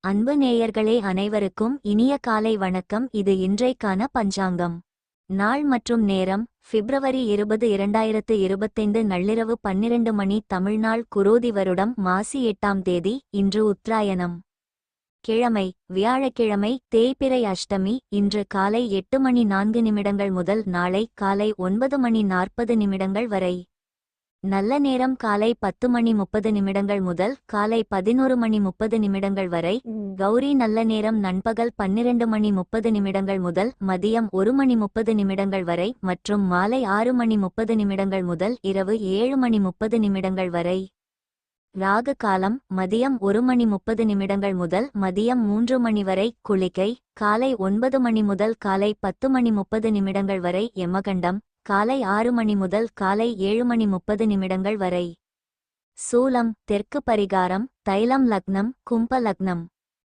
அன்பு நேயர்களே, அனைவருக்கும் இனிய காலை வணக்கம். இது இன்றைக்கான பஞ்சாங்கம். நாள் மற்றும் நேரம் பிப்ரவரி 20, 2025 நள்ளிரவு 12 மணி. தமிழ்நாள் குரோதி வருடம் மாசி 8ஆம் தேதி. இன்று உத்தராயணம். கிழமை வியாழக்கிழமை, தேய்பிறை அஷ்டமி. இன்று காலை 8 மணி 4 நிமிடங்கள் முதல் நாளை காலை 9 மணி 40 நிமிடங்கள் வரை. நல்ல நேரம் காலை 10 மணி 30 நிமிடங்கள் முதல் காலை 11 மணி 30 நிமிடங்கள் வரை. கௌரி நல்ல நேரம் நண்பகல் 12 மணி 30 நிமிடங்கள் முதல் மதியம் 1 மணி 30 நிமிடங்கள் வரை மற்றும் மாலை 6 மணி 30 நிமிடங்கள் முதல் இரவு 7 மணி 30 நிமிடங்கள் வரை. ராகு காலம் மதியம் 1 மணி 30 நிமிடங்கள் முதல் மதியம் 3 மணி வரை. குளிகை காலை 9 மணி முதல் காலை 10 மணி 30 நிமிடங்கள் வரை. யமகண்டம் காலை 6 மணி முதல் காலை 7 மணி 30 நிமிடங்கள் வரை. சூலம் தெற்கு. பரிகாரம் தைலம். லக்னம் கும்ப லக்னம்.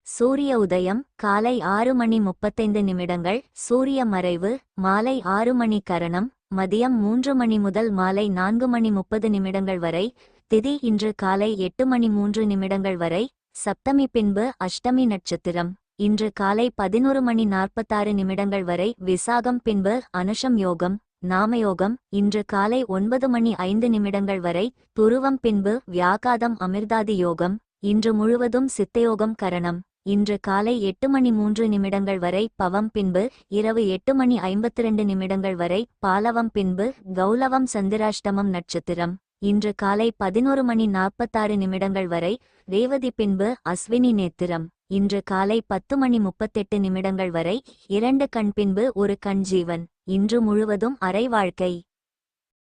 சூரிய உதயம் காலை 6 மணி 35 நிமிடங்கள். சூரிய மறைவு மாலை 6 மணி. கரணம் மதியம் 3 மணி முதல் மாலை 4 மணி 30 நிமிடங்கள் வரை. திதி இன்று காலை 8 மணி 3 நிமிடங்கள் வரை. சப்தமி பின்பு அஷ்டமி நட்சத்திரம். இன்று காலை 11 மணி 46 நிமிடங்கள் வரை. விசாகம் பின்பு அனுஷம் யோகம் நாமயோகம். இன்று காலை 9 மணி 5 நிமிடங்கள் வரை. துருவம் பின்பு வியாகாதம் அமிர்தாதி யோகம். இன்று முழுவதும் சித்தயோகம். கரணம் இன்று காலை 8 மணி 3 நிமிடங்கள் வரை. பவம் பின்பு இரவு 8 மணி 52 நிமிடங்கள் வரை. பாலவம் பின்பு கௌலவம். சந்திராஷ்டமம் நட்சத்திரம். இன்று காலை 11 மணி 46 நிமிடங்கள் வரை. ரேவதி பின்பு அஸ்வினி நேத்திரம். இன்று காலை 10 மணி 38 நிமிடங்கள் வரை. 2 கண் பின்பு 1 கண் ஜீவன். இன்று முழுவதும் அரை வாழ்க்கை.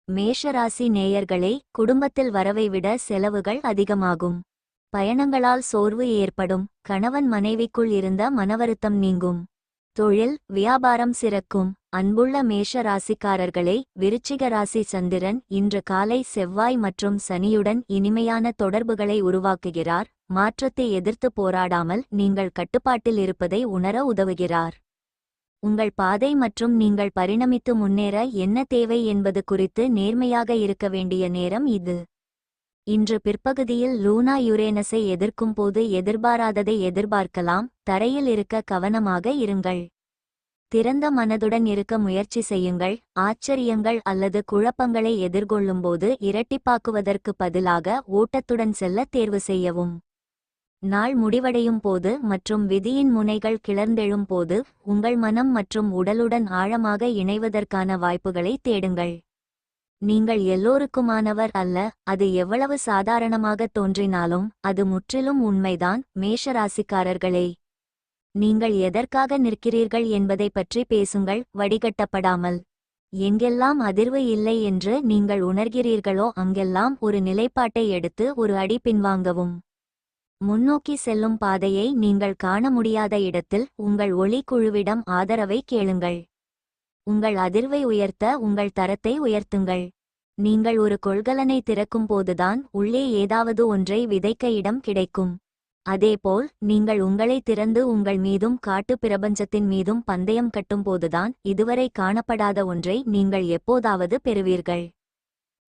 மேஷராசி நேயர்களே, குடும்பத்தில் வரவை விட செலவுகள் அதிகமாகும். பயணங்களால் சோர்வு ஏற்படும். கணவன் மனைவிக்குள் இருந்த மனவருத்தம் நீங்கும். தொழில் வியாபாரம் சிறக்கும். அன்புள்ள மேஷ ராசிக்காரர்களே, விருச்சிக ராசி சந்திரன் இன்று காலை செவ்வாய் மற்றும் சனியுடன் இனிமையான தொடர்புகளை உருவாக்குகிறார். மாற்றத்தை எதிர்த்து போராடாமல் நீங்கள் கட்டுப்பாட்டில் இருப்பதை உணர உதவுகிறார். உங்கள் பாதை மற்றும் நீங்கள் பரிணமித்து முன்னேற என்ன தேவை என்பது குறித்து நேர்மையாக இருக்க வேண்டிய நேரம் இது. இன்று பிற்பகுதியில் லூனா யுரேனஸை எதிர்க்கும் போது எதிர்பாராததை எதிர்பார்க்கலாம். தரையில் இருக்க கவனமாக இருங்கள். திறந்த மனதுடன் இருக்க முயற்சி செய்யுங்கள். ஆச்சரியங்கள் அல்லது குழப்பங்களை எதிர்கொள்ளும்போது இரட்டிப்பாக்குவதற்கு பதிலாக ஓட்டத்துடன் செல்ல தேர்வு செய்யவும். நாள் முடிவடையும் போது மற்றும் விதியின் முனைகள் கிளர்ந்தெழும் போது உங்கள் மனம் மற்றும் உடலுடன் ஆழமாக இணைவதற்கான வாய்ப்புகளை தேடுங்கள். நீங்கள் எல்லோருக்குமானவர் அல்ல. அது எவ்வளவு சாதாரணமாக தோன்றினாலும் அது முற்றிலும் உண்மைதான். மேஷராசிக்காரர்களே, நீங்கள் எதற்காக நிற்கிறீர்கள் என்பதை பற்றி பேசுங்கள், வடிகட்டப்படாமல். எங்கெல்லாம் அதிர்வு இல்லை என்று நீங்கள் உணர்கிறீர்களோ அங்கெல்லாம் ஒரு நிலைப்பாட்டை எடுத்து ஒரு அடி பின்வாங்கவும். முன்னோக்கி செல்லும் பாதையை நீங்கள் காண முடியாத இடத்தில் உங்கள் ஒளி குழுவிடம் ஆதரவை கேளுங்கள். உங்கள் அதிர்வை உயர்த்த உங்கள் தரத்தை உயர்த்துங்கள். நீங்கள் ஒரு கொள்கலனை திறக்கும் போதுதான் உள்ளே ஏதாவது ஒன்றை விதைக்க இடம் கிடைக்கும். அதேபோல் நீங்கள் உங்களை திறந்து உங்கள் மீதும் காட்டு பிரபஞ்சத்தின் மீதும் பந்தயம் கட்டும்போதுதான் இதுவரை காணப்படாத ஒன்றை நீங்கள் எப்போதாவது பெறுவீர்கள்.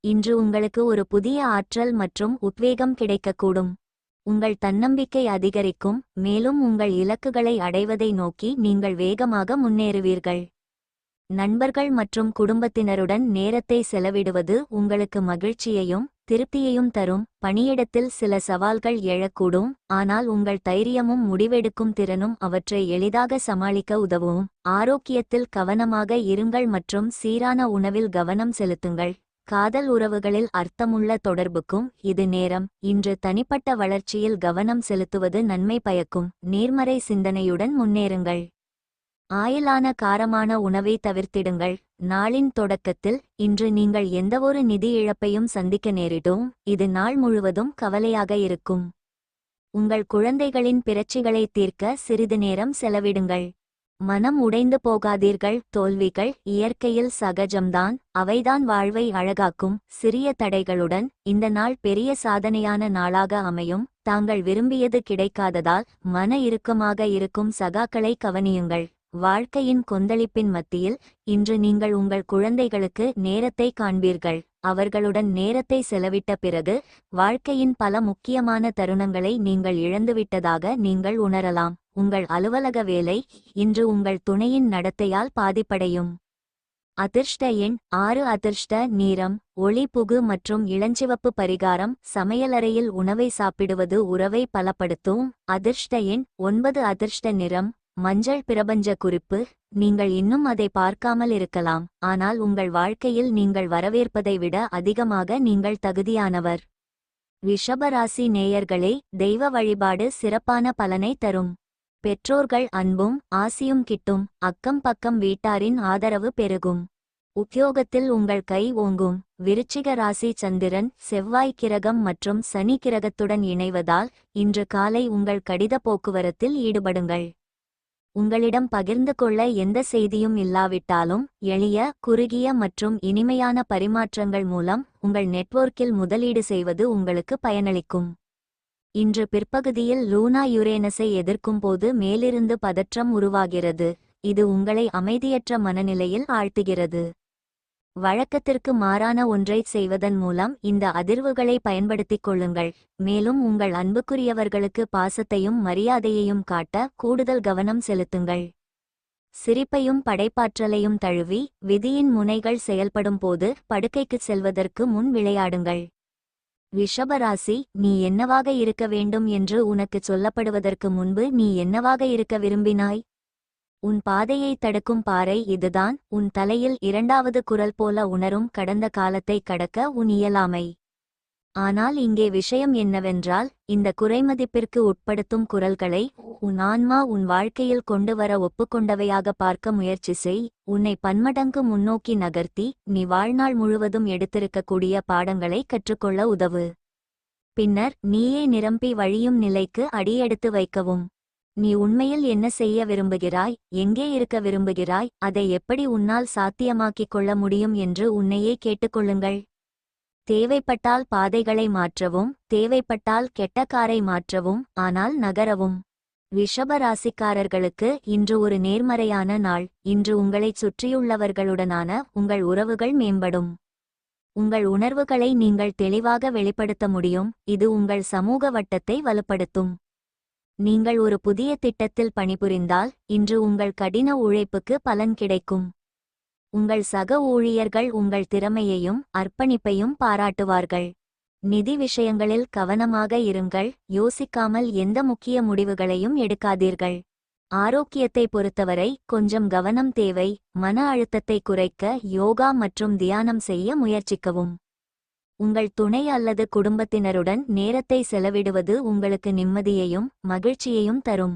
இன்று உங்களுக்கு ஒரு புதிய ஆற்றல் மற்றும் உத்வேகம் கிடைக்கக்கூடும். உங்கள் தன்னம்பிக்கை அதிகரிக்கும். மேலும் உங்கள் இலக்குகளை அடைவதை நோக்கி நீங்கள் வேகமாக முன்னேறுவீர்கள். நண்பர்கள் மற்றும் குடும்பத்தினருடன் நேரத்தை செலவிடுவது உங்களுக்கு மகிழ்ச்சியையும் திருப்தியையும் தரும். பணியிடத்தில் சில சவால்கள் எழக்கூடும், ஆனால் உங்கள் தைரியமும் முடிவெடுக்கும் திறனும் அவற்றை எளிதாக சமாளிக்க உதவும். ஆரோக்கியத்தில் கவனமாக இருங்கள் மற்றும் சீரான உணவில் கவனம் செலுத்துங்கள். காதல் உறவுகளில் அர்த்தமுள்ள தொடர்புக்கும் இது நேரம். இன்று தனிப்பட்ட வளர்ச்சியில் கவனம் செலுத்துவது நன்மை பயக்கும். நேர்மறை சிந்தனையுடன் முன்னேறுங்கள். ஆயிலான காரமான உணவை தவிர்த்திடுங்கள். நாளின் தொடக்கத்தில் இன்று நீங்கள் எந்தவொரு நிதி இழப்பையும் சந்திக்க நேரிடும். இது நாள் முழுவதும் கவலையாக இருக்கும். உங்கள் குழந்தைகளின் பிரச்சினைகளை தீர்க்க சிறிது நேரம் செலவிடுங்கள். மனம் உடைந்து போகாதீர்கள். தோல்விகள் இயற்கையில் சகஜம்தான், அவைதான் வாழ்வை அழகாக்கும். சிறிய தடைகளுடன் இந்த நாள் பெரிய சாதனையான நாளாக அமையும். தாங்கள் விரும்பியது கிடைக்காததால் மன இறுக்கமாக இருக்கும் சகாக்களை கவனியுங்கள். வாழ்க்கையின் கொந்தளிப்பின் மத்தியில் இன்று நீங்கள் உங்கள் குழந்தைகளுக்கு நேரத்தை காண்பீர்கள். அவர்களுடன் நேரத்தை செலவிட்ட பிறகு வாழ்க்கையின் பல முக்கியமான தருணங்களை நீங்கள் இழந்துவிட்டதாக நீங்கள் உணரலாம். உங்கள் அலுவலக வேலை இன்று உங்கள் துணையின் நடத்தையால் பாதிப்படையும். அதிர்ஷ்ட எண் 6. அதிர்ஷ்ட நிறம் ஒளி புகு மற்றும் இளஞ்சிவப்பு. பரிகாரம்: சமையலறையில் உணவை சாப்பிடுவது உறவை பலப்படுத்தும். அதிர்ஷ்ட எண் 9. அதிர்ஷ்ட நிறம் மஞ்சள். பிரபஞ்ச குறிப்பு: நீங்கள் இன்னும் அதை பார்க்காமல் இருக்கலாம், ஆனால் உங்கள் வாழ்க்கையில் நீங்கள் வரவேற்பதை விட அதிகமாக நீங்கள் தகுதியானவர். ரிஷபராசி நேயர்களே, தெய்வ வழிபாடு சிறப்பான பலனை தரும். பெற்றோர்கள் அன்பும் ஆசியும் கிட்டும். அக்கம் பக்கம் வீட்டாரின் ஆதரவு பெருகும். உத்தியோகத்தில் உங்கள் கை ஓங்கும். விருச்சிக ராசி சந்திரன், செவ்வாய் கிரகம் மற்றும் சனி கிரகத்துடன் இணைவதால் இன்று காலை உங்கள் கடித போக்குவரத்தில் ஈடுபடுங்கள். உங்களிடம் பகிர்ந்து கொள்ள எந்த செய்தியும் இல்லாவிட்டாலும் எளிய, குறுகிய மற்றும் இனிமையான பரிமாற்றங்கள் மூலம் உங்கள் நெட்வொர்க்கில் முதலீடு செய்வது உங்களுக்கு பயனளிக்கும். இன்று பிற்பகுதியில் லூனா யுரேனஸை எதிர்க்கும் போது மேலிருந்து பதற்றம் உருவாகிறது. இது உங்களை அமைதியற்ற மனநிலையில் ஆழ்த்துகிறது. வழக்கத்திற்கு மாறான ஒன்றை செய்வதன் மூலம் இந்த அதிர்வுகளை பயன்படுத்திக் கொள்ளுங்கள். மேலும் உங்கள் அன்புக்குரியவர்களுக்கு பாசத்தையும் மரியாதையையும் காட்ட கூடுதல் கவனம் செலுத்துங்கள். சிரிப்பையும் படைப்பாற்றலையும் தழுவி விதியின் முனைகள் செயல்படும் போது படுக்கைக்கு செல்வதற்கு முன் விளையாடுங்கள். ரிஷபராசி, நீ என்னவாக இருக்க வேண்டும் என்று உனக்கு சொல்லப்படுவதற்கு முன்பு நீ என்னவாக இருக்க விரும்பினாய்? உன் பாதையை தடுக்கும் பாறை இதுதான். உன் தலையில் இரண்டாவது குரல் போல உணரும் கடந்த காலத்தை கடக்க உன் இயலாமை. ஆனால் இங்கே விஷயம் என்னவென்றால், இந்த குறைமதிப்பிற்கு உட்படுத்தும் குரல்களை உன் ஆன்மா உன் வாழ்க்கையில் கொண்டு வர ஒப்புக்கொண்டவையாக பார்க்க முயற்சி செய். உன்னை பன்மடங்கு முன்னோக்கி நகர்த்தி நீ வாழ்நாள் முழுவதும் எடுத்திருக்கக்கூடிய பாடங்களை கற்றுக்கொள்ள உதவு. பின்னர் நீயே நிரம்பி வழியும் நிலைக்கு அடியெடுத்து வைக்கவும். நீ உண்மையில் என்ன செய்ய விரும்புகிறாய், எங்கே இருக்க விரும்புகிறாய், அதை எப்படி உன்னால் சாத்தியமாக்கிக் கொள்ள முடியும் என்று உன்னையே கேட்டுக்கொள்ளுங்கள். தேவைப்பட்டால் பாதைகளை மாற்றவும், தேவைப்பட்டால் கெட்ட காரை மாற்றவும், ஆனால் நகரவும். ரிஷபராசிக்காரர்களுக்கு இன்று ஒரு நேர்மறையான நாள். இன்று உங்களைச் சுற்றியுள்ளவர்களுடனான உங்கள் உறவுகள் மேம்படும். உங்கள் உணர்வுகளை நீங்கள் தெளிவாக வெளிப்படுத்த முடியும். இது உங்கள் சமூக வட்டத்தை வலுப்படுத்தும். நீங்கள் ஒரு புதிய திட்டத்தில் பணிபுரிந்தால் இன்று உங்கள் கடின உழைப்புக்கு பலன் கிடைக்கும். உங்கள் சக ஊழியர்கள் உங்கள் திறமையையும் அர்ப்பணிப்பையும் பாராட்டுவார்கள். நிதி விஷயங்களில் கவனமாக இருங்கள். யோசிக்காமல் எந்த முக்கிய முடிவுகளையும் எடுக்காதீர்கள். ஆரோக்கியத்தை பொறுத்தவரை கொஞ்சம் கவனம் தேவை. மன அழுத்தத்தை குறைக்க யோகா மற்றும் தியானம் செய்ய முயற்சிக்கவும். உங்கள் துணை அல்லது குடும்பத்தினருடன் நேரத்தை செலவிடுவது உங்களுக்கு நிம்மதியையும் மகிழ்ச்சியையும் தரும்.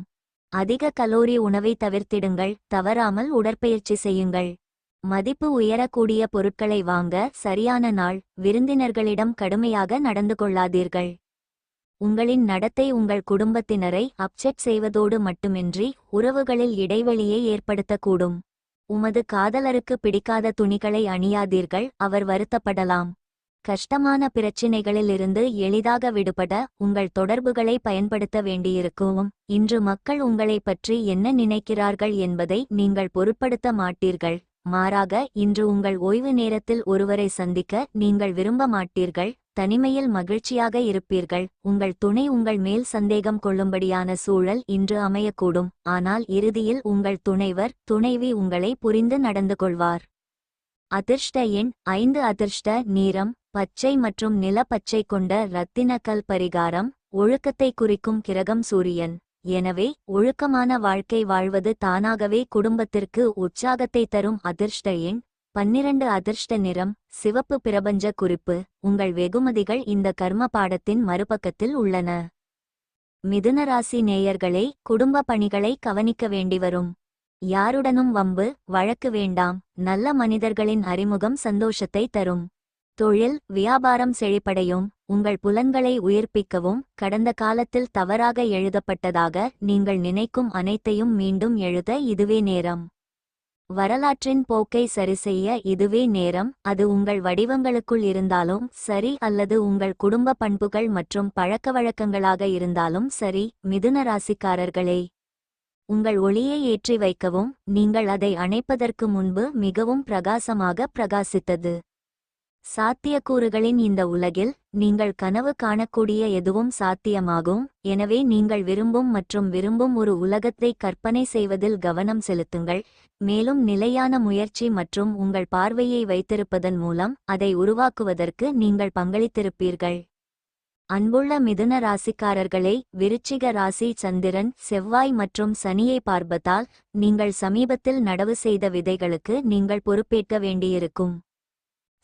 அதிக கலோரி உணவை தவிர்த்திடுங்கள். தவறாமல் உடற்பயிற்சி செய்யுங்கள். மதிப்பு உயரக்கூடிய பொருட்களை வாங்க சரியான நாள். விருந்தினர்களிடம் கடுமையாக நடந்து கொள்ளாதீர்கள். உங்களின் நடத்தை உங்கள் குடும்பத்தினரை அப்செட் செய்வதோடு மட்டுமின்றி உறவுகளில் இடைவெளியை ஏற்படுத்தக்கூடும். உமது காதலருக்கு பிடிக்காத துணிகளை அணியாதீர்கள், அவர் வருத்தப்படலாம். கஷ்டமான பிரச்சினைகளில் இருந்து எளிதாக விடுபட உங்கள் தொடர்புகளை பயன்படுத்த வேண்டியிருக்கும். இன்று மக்கள் உங்களை பற்றி என்ன நினைக்கிறார்கள் என்பதை நீங்கள் பொருட்படுத்த மாட்டீர்கள். மாறாக இன்று உங்கள் ஓய்வு நேரத்தில் ஒருவரை சந்திக்க நீங்கள் விரும்ப மாட்டீர்கள். தனிமையில் மகிழ்ச்சியாக இருப்பீர்கள். உங்கள் துணை உங்கள் மேல் சந்தேகம் கொள்ளும்படியான சூழல் இன்று அமையக்கூடும். ஆனால் இறுதியில் உங்கள் துணைவர் துணைவி உங்களை புரிந்து நடந்து கொள்வார். அதிர்ஷ்ட எண் 5. அதிர்ஷ்ட நிறம் பச்சை மற்றும் நில பச்சை கொண்ட இரத்தினக்கல். பரிகாரம்: ஒழுக்கத்தை குறிக்கும் கிரகம் சூரியன். எனவே ஒழுக்கமான வாழ்க்கை வாழ்வது தானாகவே குடும்பத்திற்கு உற்சாகத்தை தரும். அதிர்ஷ்ட எண் 12. அதிர்ஷ்ட நிறம் சிவப்பு. பிரபஞ்ச குறிப்பு: உங்கள் வெகுமதிகள் இந்த கர்ம பாடத்தின் மறுபக்கத்தில் உள்ளன. மிதுனராசி நேயர்களே, குடும்ப பணிகளை கவனிக்க வேண்டிவரும். யாருடனும் வம்பு வழக்கு வேண்டாம். நல்ல மனிதர்களின் அறிமுகம் சந்தோஷத்தை தரும். தொழில் வியாபாரம் செழிப்படையும். உங்கள் புலன்களை உயிர்ப்பிக்கவும் கடந்த காலத்தில் தவறாக எழுதப்பட்டதாக நீங்கள் நினைக்கும் அனைத்தையும் மீண்டும் எழுத இதுவே நேரம். வரலாற்றின் போக்கை சரிசெய்ய இதுவே நேரம். அது உங்கள் வடிவங்களுக்குள் இருந்தாலும் சரி அல்லது உங்கள் குடும்ப பண்புகள் மற்றும் பழக்கவழக்கங்களாக இருந்தாலும் சரி. மிதுன ராசிக்காரர்களே, உங்கள் ஒளியை ஏற்றி வைக்கவும், நீங்கள் அதை அணைப்பதற்கு முன்பு மிகவும் பிரகாசமாக பிரகாசித்தது. சாத்தியக்கூறுகளின் இந்த உலகில் நீங்கள் கனவு காணக்கூடிய எதுவும் சாத்தியமாகும். எனவே நீங்கள் விரும்பும் மற்றும் விரும்பும் ஒரு உலகத்தை கற்பனை செய்வதில் கவனம் செலுத்துங்கள், மேலும் நிலையான முயற்சி மற்றும் உங்கள் பார்வையை வைத்திருப்பதன் மூலம் அதை உருவாக்குவதற்கு நீங்கள் பங்களித்திருப்பீர்கள். அன்புள்ள மிதுன ராசிக்காரர்களே, விருச்சிக ராசி சந்திரன், செவ்வாய் மற்றும் சனியை பார்ப்பதால் நீங்கள் சமீபத்தில் நடவு செய்த விதைகளுக்கு நீங்கள் பொறுப்பேற்க வேண்டியிருக்கும்.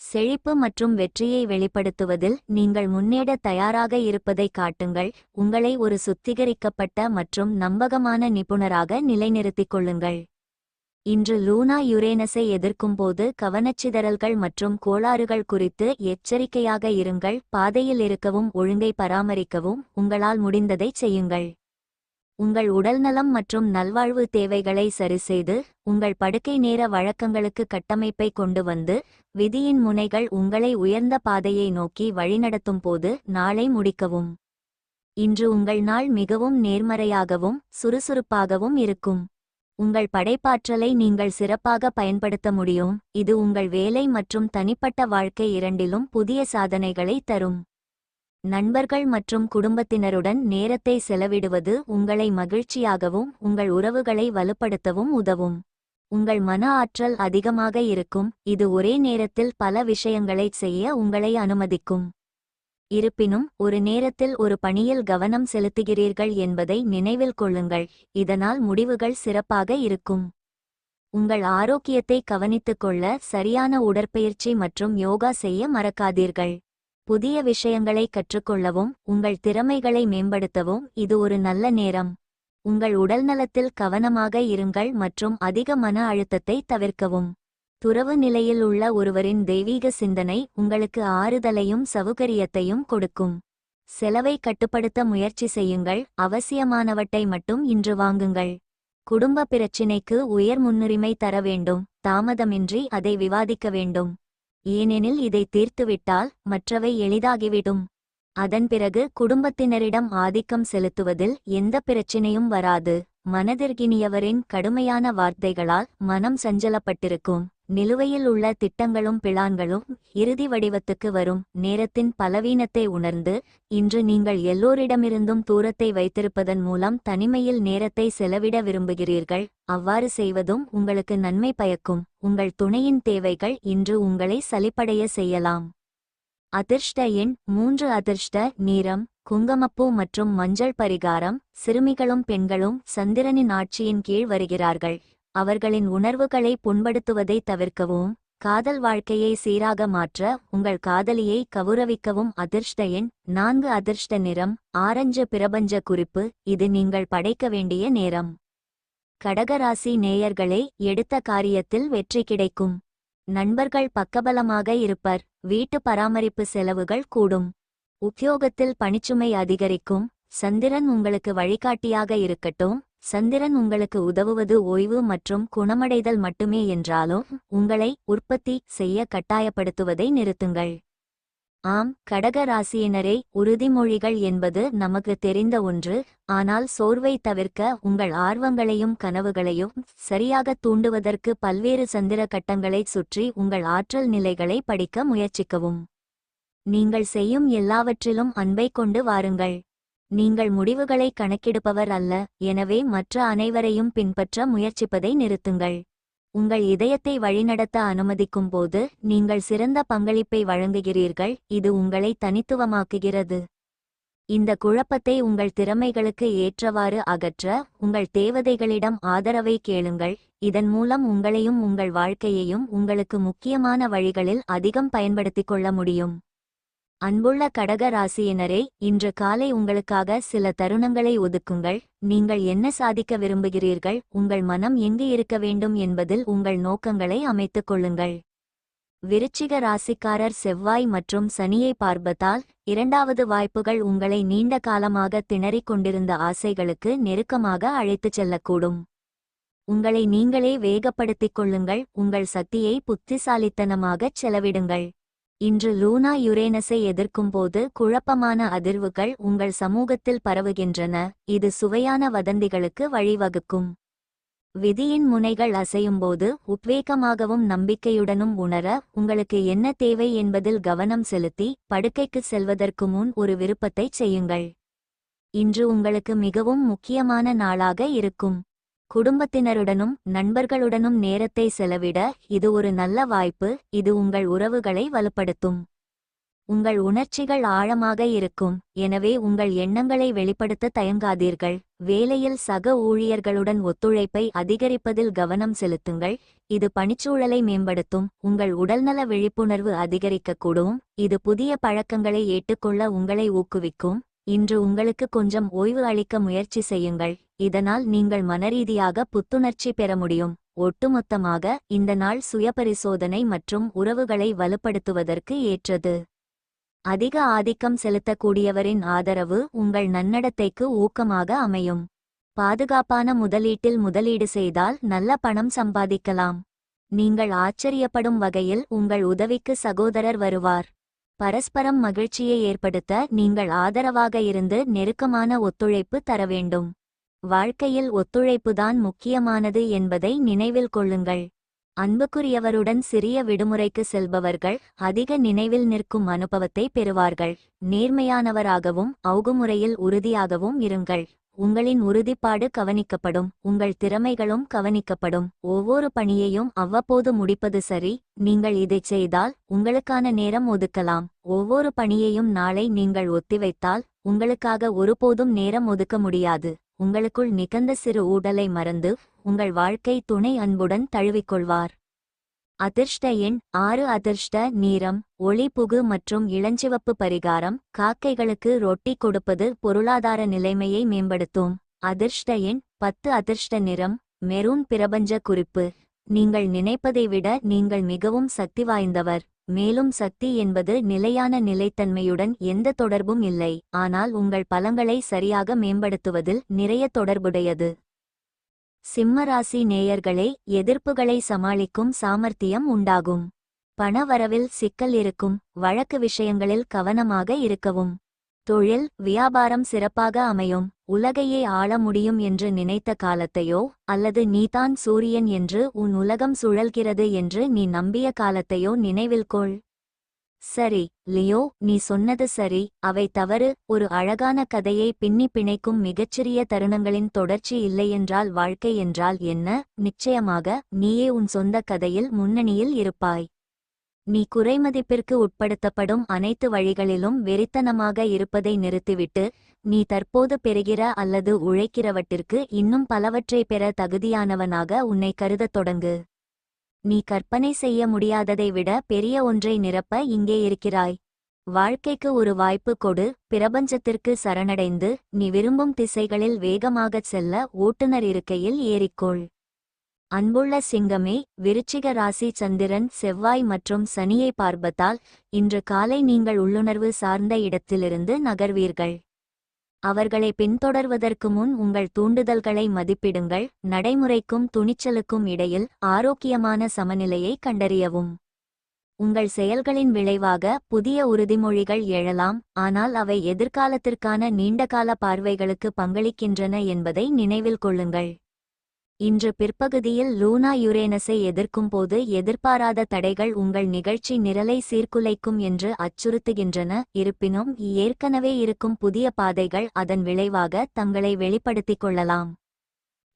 செழிப்பு மற்றும் வெற்றியை வெளிப்படுத்துவதில் நீங்கள் முன்னேற தயாராக இருப்பதை காட்டுங்கள். உங்களை ஒரு சுத்திகரிக்கப்பட்ட மற்றும் நம்பகமான நிபுணராக நிலைநிறுத்திக் கொள்ளுங்கள். இன்று லூனா யுரேனஸை எதிர்க்கும்போது கவனச்சிதறல்கள் மற்றும் கோளாறுகள் குறித்து எச்சரிக்கையாக இருங்கள். பாதையில் இருக்கவும் ஒழுங்கை பராமரிக்கவும் உங்களால் முடிந்ததை செய்யுங்கள். உங்கள் உடல்நலம் மற்றும் நல்வாழ்வு தேவைகளை சரிசெய்து உங்கள் படுக்கை நேர வழக்கங்களுக்கு கட்டமைப்பை கொண்டு வந்து விதியின் முனைகள் உங்களை உயர்ந்த பாதையை நோக்கி வழிநடத்தும் போது நாளை முடிக்கவும். இன்று உங்கள் நாள் மிகவும் நேர்மறையாகவும் சுறுசுறுப்பாகவும் இருக்கும். உங்கள் படைப்பாற்றலை நீங்கள் சிறப்பாக பயன்படுத்த முடியும். இது உங்கள் வேலை மற்றும் தனிப்பட்ட வாழ்க்கை இரண்டிலும் புதிய சாதனைகளை தரும். நண்பர்கள் மற்றும் குடும்பத்தினருடன் நேரத்தை செலவிடுவது உங்களை மகிழ்ச்சியாகவும் உங்கள் உறவுகளை வலுப்படுத்தவும் உதவும். உங்கள் மன ஆற்றல் அதிகமாக இருக்கும், இது ஒரே நேரத்தில் பல விஷயங்களைச் செய்ய உங்களை அனுமதிக்கும். இருப்பினும் ஒரு நேரத்தில் ஒரு பணியில் கவனம் செலுத்துகிறீர்கள் என்பதை நினைவில் கொள்ளுங்கள், இதனால் முடிவுகள் சிறப்பாக இருக்கும். உங்கள் ஆரோக்கியத்தை கவனித்துக் கொள்ள சரியான உடற்பயிற்சி மற்றும் யோகா செய்ய மறக்காதீர்கள். புதிய விஷயங்களை கற்றுக்கொள்ளவும் உங்கள் திறமைகளை மேம்படுத்தவும் இது ஒரு நல்ல நேரம். உங்கள் உடல்நலத்தில் கவனமாக இருங்கள் மற்றும் அதிக மன அழுத்தத்தை தவிர்க்கவும். துறவு நிலையில் உள்ள ஒருவரின் தெய்வீக சிந்தனை உங்களுக்கு ஆறுதலையும் சௌகரியத்தையும் கொடுக்கும். செலவை கட்டுப்படுத்த முயற்சி செய்யுங்கள், அவசியமானவற்றை மட்டும் இன்று வாங்குங்கள். குடும்ப பிரச்சினைக்கு உயர் முன்னுரிமை தர வேண்டும், தாமதமின்றி அதை விவாதிக்க வேண்டும். ஏனெனில் இதை தீர்த்துவிட்டால் மற்றவை எளிதாகிவிடும். அதன் பிறகு குடும்பத்தினரிடம் ஆதிக்கம் செலுத்துவதில் எந்த பிரச்சினையும் வராது. மனதிற்கினியவரின் கடுமையான வார்த்தைகளால் மனம் சஞ்சலப்பட்டிருக்கும். நிலுவையில் உள்ள திட்டங்களும் பிளான்களும் இறுதி வடிவத்துக்கு வரும் நேரத்தின் பலவீனத்தை உணர்ந்து இன்று நீங்கள் எல்லோரிடமிருந்தும் தூரத்தை வைத்திருப்பதன் மூலம் தனிமையில் நேரத்தை செலவிட விரும்புகிறீர்கள். அவ்வாறு செய்வதும் உங்களுக்கு நன்மை பயக்கும். உங்கள் துணையின் தேவைகள் இன்று உங்களை சலிப்படைய செய்யலாம். அதிர்ஷ்ட எண் 3. அதிர்ஷ்ட நிறம் குங்குமப்பூ மற்றும் மஞ்சள். பரிகாரம்: சிறுமிகளும் பெண்களும் சந்திரனின் ஆட்சியின் கீழ் வருகிறார்கள். அவர்களின் உணர்வுகளை புண்படுத்துவதை தவிர்க்கவும், காதல் வாழ்க்கையை சீராக மாற்ற உங்கள் காதலியை கௌரவிக்கவும். அதிர்ஷ்ட எண் 4. அதிர்ஷ்ட நிறம் ஆரஞ்சு. பிரபஞ்ச குறிப்பு: இது நீங்கள் படைக்க வேண்டிய நேரம். கடகராசி நேயர்களே, எடுத்த காரியத்தில் வெற்றி கிடைக்கும். நண்பர்கள் பக்கபலமாக இருப்பர். வீட்டு பராமரிப்பு செலவுகள் கூடும். உத்தியோகத்தில் பணிச்சுமை அதிகரிக்கும். சந்திரன் உங்களுக்கு வழிகாட்டியாக இருக்கட்டும். சந்திரன் உங்களுக்கு உதவுவது ஓய்வு மற்றும் குணமடைதல் மட்டுமே என்றாலும் உங்களை உற்பத்தி செய்ய கட்டாயப்படுத்துவதை நிறுத்துங்கள். ஆம், கடக ராசியினரே, உறுதிமொழிகள் என்பது நமக்கு தெரிந்த ஒன்று. ஆனால் சோர்வை தவிர்க்க உங்கள் ஆர்வங்களையும் கனவுகளையும் சரியாக தூண்டுவதற்கு பல்வேறு சந்திர கட்டங்களைச் சுற்றி உங்கள் ஆற்றல் நிலைகளை படிக்க முயற்சிக்கவும். நீங்கள் செய்யும் எல்லாவற்றிலும் அன்பை கொண்டு வாருங்கள். நீங்கள் முடிவுகளை கணக்கெடுப்பவர் அல்ல, எனவே மற்ற அனைவரையும் பின்பற்ற முயற்சிப்பதை நிறுத்துங்கள். உங்கள் இதயத்தை வழிநடத்த அனுமதிக்கும் போது நீங்கள் சிறந்த பங்களிப்பை வழங்குகிறீர்கள். இது உங்களை தனித்துவமாக்குகிறது. இந்த குழப்பத்தை உங்கள் திறமைகளுக்கு ஏற்றவாறு அகற்ற உங்கள் தேவதைகளிடம் ஆதரவை கேளுங்கள். இதன் மூலம் உங்களையும் உங்கள் வாழ்க்கையையும் உங்களுக்கு முக்கியமான வழிகளில் அதிகம் பயன்படுத்திக் கொள்ள முடியும். அன்புள்ள கடக ராசியினரே, இன்று காலை உங்களுக்காக சில தருணங்களை ஒதுக்குங்கள். நீங்கள் என்ன சாதிக்க விரும்புகிறீர்கள், உங்கள் மனம் எங்கு இருக்க வேண்டும் என்பதில் உங்கள் நோக்கங்களை அமைத்துக் கொள்ளுங்கள். விருச்சிக ராசிக்காரர் செவ்வாய் மற்றும் சனியை பார்ப்பதால் இரண்டாவது வாய்ப்புகள் உங்களை நீண்ட காலமாக திணறிக் கொண்டிருந்த ஆசைகளுக்கு நெருக்கமாக அழைத்துச் செல்லக்கூடும். உங்களை நீங்களே வேகப்படுத்திக் கொள்ளுங்கள். உங்கள் சக்தியை புத்திசாலித்தனமாகச் செலவிடுங்கள். இன்று லூனா யுரேனஸை எதிர்க்கும்போது குழப்பமான அதிர்வுகள் உங்கள் சமூகத்தில் பரவுகின்றன. இது சுவையான வதந்திகளுக்கு வழிவகுக்கும். விதியின் முனைகள் அசையும்போது உத்வேகமாகவும் நம்பிக்கையுடனும் உணர உங்களுக்கு என்ன தேவை என்பதில் கவனம் செலுத்தி படுக்கைக்கு செல்வதற்கு முன் ஒரு விருப்பத்தைச் செய்யுங்கள். இன்று உங்களுக்கு மிகவும் முக்கியமான நாளாக இருக்கும். குடும்பத்தினருடனும் நண்பர்களுடனும் நேரத்தை செலவிட இது ஒரு நல்ல வாய்ப்பு. இது உங்கள் உறவுகளை வலுப்படுத்தும். உங்கள் உணர்ச்சிகள் ஆழமாக இருக்கும், எனவே உங்கள் எண்ணங்களை வெளிப்படுத்த தயங்காதீர்கள். வேலையில் சக ஊழியர்களுடன் ஒத்துழைப்பை அதிகரிப்பதில் கவனம் செலுத்துங்கள். இது பணிச்சூழலை மேம்படுத்தும். உங்கள் உடல்நல விழிப்புணர்வு அதிகரிக்கக்கூடும். இது புதிய பழக்கங்களை ஏற்றுக்கொள்ள உங்களை ஊக்குவிக்கும். இன்று உங்களுக்கு கொஞ்சம் ஓய்வு அளிக்க முயற்சி செய்யுங்கள். இதனால் நீங்கள் மனரீதியாக புத்துணர்ச்சி பெற முடியும். ஒட்டுமொத்தமாக இந்த நாள் சுயபரிசோதனை மற்றும் உறவுகளை வலுப்படுத்துவதற்கு ஏற்றது. அதிக ஆதிக்கம் செலுத்தக்கூடியவரின் ஆதரவு உங்கள் நன்னடத்தைக்கு ஊக்கமாக அமையும். பாதுகாப்பான முதலீட்டில் முதலீடு செய்தால் நல்ல பணம் சம்பாதிக்கலாம். நீங்கள் ஆச்சரியப்படும் வகையில் உங்கள் உதவிக்கு சகோதரர் வருவார். பரஸ்பரம் மகிழ்ச்சியை ஏற்படுத்த நீங்கள் ஆதரவாக இருந்து நெருக்கமான ஒத்துழைப்பு தர வேண்டும். வாழ்க்கையில் ஒத்துழைப்புதான் முக்கியமானது என்பதை நினைவில் கொள்ளுங்கள். அன்புக்குரியவருடன் சிறிய விடுமுறைக்கு செல்பவர்கள் அதிக நினைவில் நிற்கும் அனுபவத்தை பெறுவார்கள். நேர்மையானவராகவும் அவுகுமுறையில் உறுதியாகவும் இருங்கள். உங்களின் உறுதிப்பாடு கவனிக்கப்படும். உங்கள் திறமைகளும் கவனிக்கப்படும். ஒவ்வொரு பணியையும் அவ்வப்போது முடிப்பது சரி. நீங்கள் இதைச் செய்தால் உங்களுக்கான நேரம் ஒதுக்கலாம். ஒவ்வொரு பணியையும் நாளை நீங்கள் ஒத்திவைத்தால் உங்களுக்காக ஒருபோதும் நேரம் ஒதுக்க முடியாது. உங்களுக்குள் நிகழ்ந்த சிறு ஊடலை மறந்து உங்கள் வாழ்க்கை துணை அன்புடன் தழுவிக்கொள்வார். அதிர்ஷ்ட எண் 6. அதிர்ஷ்ட நிறம் ஒளிபுகு மற்றும் இளஞ்சிவப்பு. பரிகாரம்: காக்கைகளுக்கு ரொட்டி கொடுப்பது பொருளாதார நிலைமையை மேம்படுத்தும். அதிர்ஷ்ட எண் 10. அதிர்ஷ்ட நிறம் மெரூன். பிரபஞ்ச குறிப்பு: நீங்கள் நினைப்பதை விட நீங்கள் மிகவும் சக்தி வாய்ந்தவர். மேலும் சக்தி என்பது நிலையான நிலைத்தன்மையுடன் எந்த தொடர்பும் இல்லை, ஆனால் உங்கள் பலங்களை சரியாக மேம்படுத்துவதில் நிறைய தொடர்புடையது. சிம்மராசி நேயர்களே, எதிர்ப்புகளை சமாளிக்கும் சாமர்த்தியம் உண்டாகும். பண வரவில் சிக்கல் இருக்கும். வழக்கு விஷயங்களில் கவனமாக இருக்கவும். தொழில் வியாபாரம் சிறப்பாக அமையும். உலகையே ஆள முடியும் என்று நினைத்த காலத்தையோ அல்லது நீதான் சூரியன் என்று உன் உலகம் சுழல்கிறது என்று நீ நம்பிய காலத்தையோ நினைவில் கொள். சரி லியோ, நீ சொன்னது சரி, அவை தவறு. ஒரு அழகான கதையை பின்னி பிணைக்கும் மிகச்சிறிய தருணங்களின் தொடர்ச்சி இல்லையென்றால் வாழ்க்கை என்றால் என்ன? நிச்சயமாக நீயே உன் சொந்த கதையில் முன்னணியில் இருப்பாய். நீ குறைமதிப்பிற்கு உட்படுத்தப்படும் அனைத்து வழிகளிலும் வெறித்தனமாக இருப்பதை நிறுத்திவிட்டு நீ தற்போது பெறுகிற அல்லது உழைக்கிறவற்றிற்கு இன்னும் பலவற்றை பெற தகுதியானவனாக உன்னை கருதத் தொடங்கு. நீ கற்பனை செய்ய முடியாததை விட பெரிய ஒன்றை நிரப்ப இங்கே இருக்கிறாய். வாழ்க்கைக்கு ஒரு வாய்ப்பு கொடு. பிரபஞ்சத்திற்கு சரணடைந்து நீ விரும்பும் திசைகளில் வேகமாகச் செல்ல ஓட்டுநர் இருக்கையில் ஏறிக்கொள். அன்புள்ள சிங்கமே, விருச்சிக ராசி சந்திரன் செவ்வாய் மற்றும் சனியை பார்ப்பதால் இன்று காலை நீங்கள் உள்ளுணர்வு சார்ந்த இடத்திலிருந்து நகர்வீர்கள். அவர்களை பின்தொடர்வதற்கு முன் உங்கள் தூண்டுதல்களை மதிப்பிடுங்கள். நடைமுறைக்கும் துணிச்சலுக்கும் இடையில் ஆரோக்கியமான சமநிலையை கண்டறியவும். உங்கள் செயல்களின் விளைவாக புதிய உறுதிமொழிகள் எழலாம், ஆனால் அவை எதிர்காலத்திற்கான நீண்டகால பார்வைகளுக்கு பங்களிக்கின்றன என்பதை நினைவில் கொள்ளுங்கள். இன்று பிற்பகுதியில் லூனா யுரேனஸை எதிர்க்கும்போது எதிர்பாராத தடைகள் உங்கள் நிகழ்ச்சி நிரலை சீர்குலைக்கும் என்று அச்சுறுத்துகின்றன. இருப்பினும் ஏற்கனவே இருக்கும் புதிய பாதைகள் அதன் விளைவாக தங்களை வெளிப்படுத்திக் கொள்ளலாம்.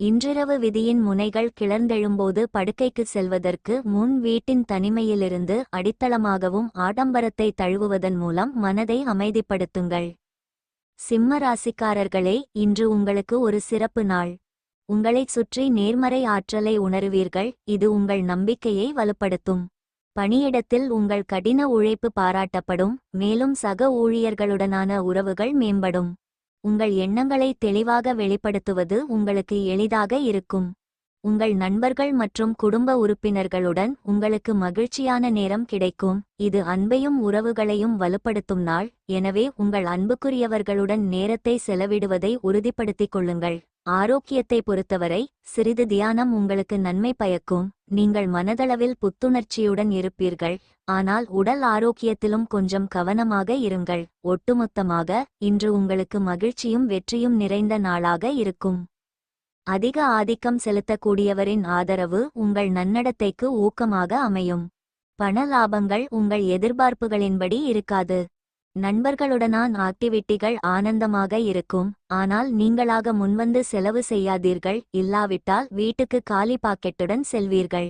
இன்றிரவு விதியின் முனைகள் கிளர்ந்தெழும்போது படுக்கைக்கு செல்வதற்கு முன் வீட்டின் தனிமையிலிருந்து அடித்தளமாகவும் ஆடம்பரத்தை தழுவுவதன் மூலம் மனதை அமைதிப்படுத்துங்கள். சிம்ம ராசிக்காரர்களே, இன்று உங்களுக்கு ஒரு சிறப்பு நாள். உங்களைச் சுற்றி நேர்மறை ஆற்றலை உணருவீர்கள். இது உங்கள் நம்பிக்கையை வலுப்படுத்தும். பணியிடத்தில் உங்கள் கடின உழைப்பு பாராட்டப்படும், மேலும் சக ஊழியர்களுடனான உறவுகள் மேம்படும். உங்கள் எண்ணங்களை தெளிவாக வெளிப்படுத்துவது உங்களுக்கு எளிதாக இருக்கும். உங்கள் நண்பர்கள் மற்றும் குடும்ப உறுப்பினர்களுடன் உங்களுக்கு மகிழ்ச்சியான நேரம் கிடைக்கும். இது அன்பையும் உறவுகளையும் வலுப்படுத்தும் நாள். எனவே உங்கள் அன்புக்குரியவர்களுடன் நேரத்தை செலவிடுவதை உறுதிப்படுத்திக் கொள்ளுங்கள். ஆரோக்கியத்தை பொறுத்தவரை சிறிது தியானம் உங்களுக்கு நன்மை பயக்கும். நீங்கள் மனதளவில் புத்துணர்ச்சியுடன் இருப்பீர்கள். ஆனால் உடல் ஆரோக்கியத்திலும் கொஞ்சம் கவனமாக இருங்கள். ஒட்டுமொத்தமாக இன்று உங்களுக்கு மகிழ்ச்சியும் வெற்றியும் நிறைந்த நாளாக இருக்கும். அதிக ஆதிக்கம் செலுத்தக்கூடியவரின் ஆதரவு உங்கள் நன்னடத்தைக்கு ஊக்கமாக அமையும். பண லாபங்கள் உங்கள் எதிர்பார்ப்புகளின்படி இருக்காது. நண்பர்களுடனான ஆக்டிவிட்டிகள் ஆனந்தமாக இருக்கும். ஆனால் நீங்களாக முன்வந்து செலவு செய்யாதீர்கள். இல்லாவிட்டால் வீட்டுக்கு காலி பாக்கெட்டுடன் செல்வீர்கள்.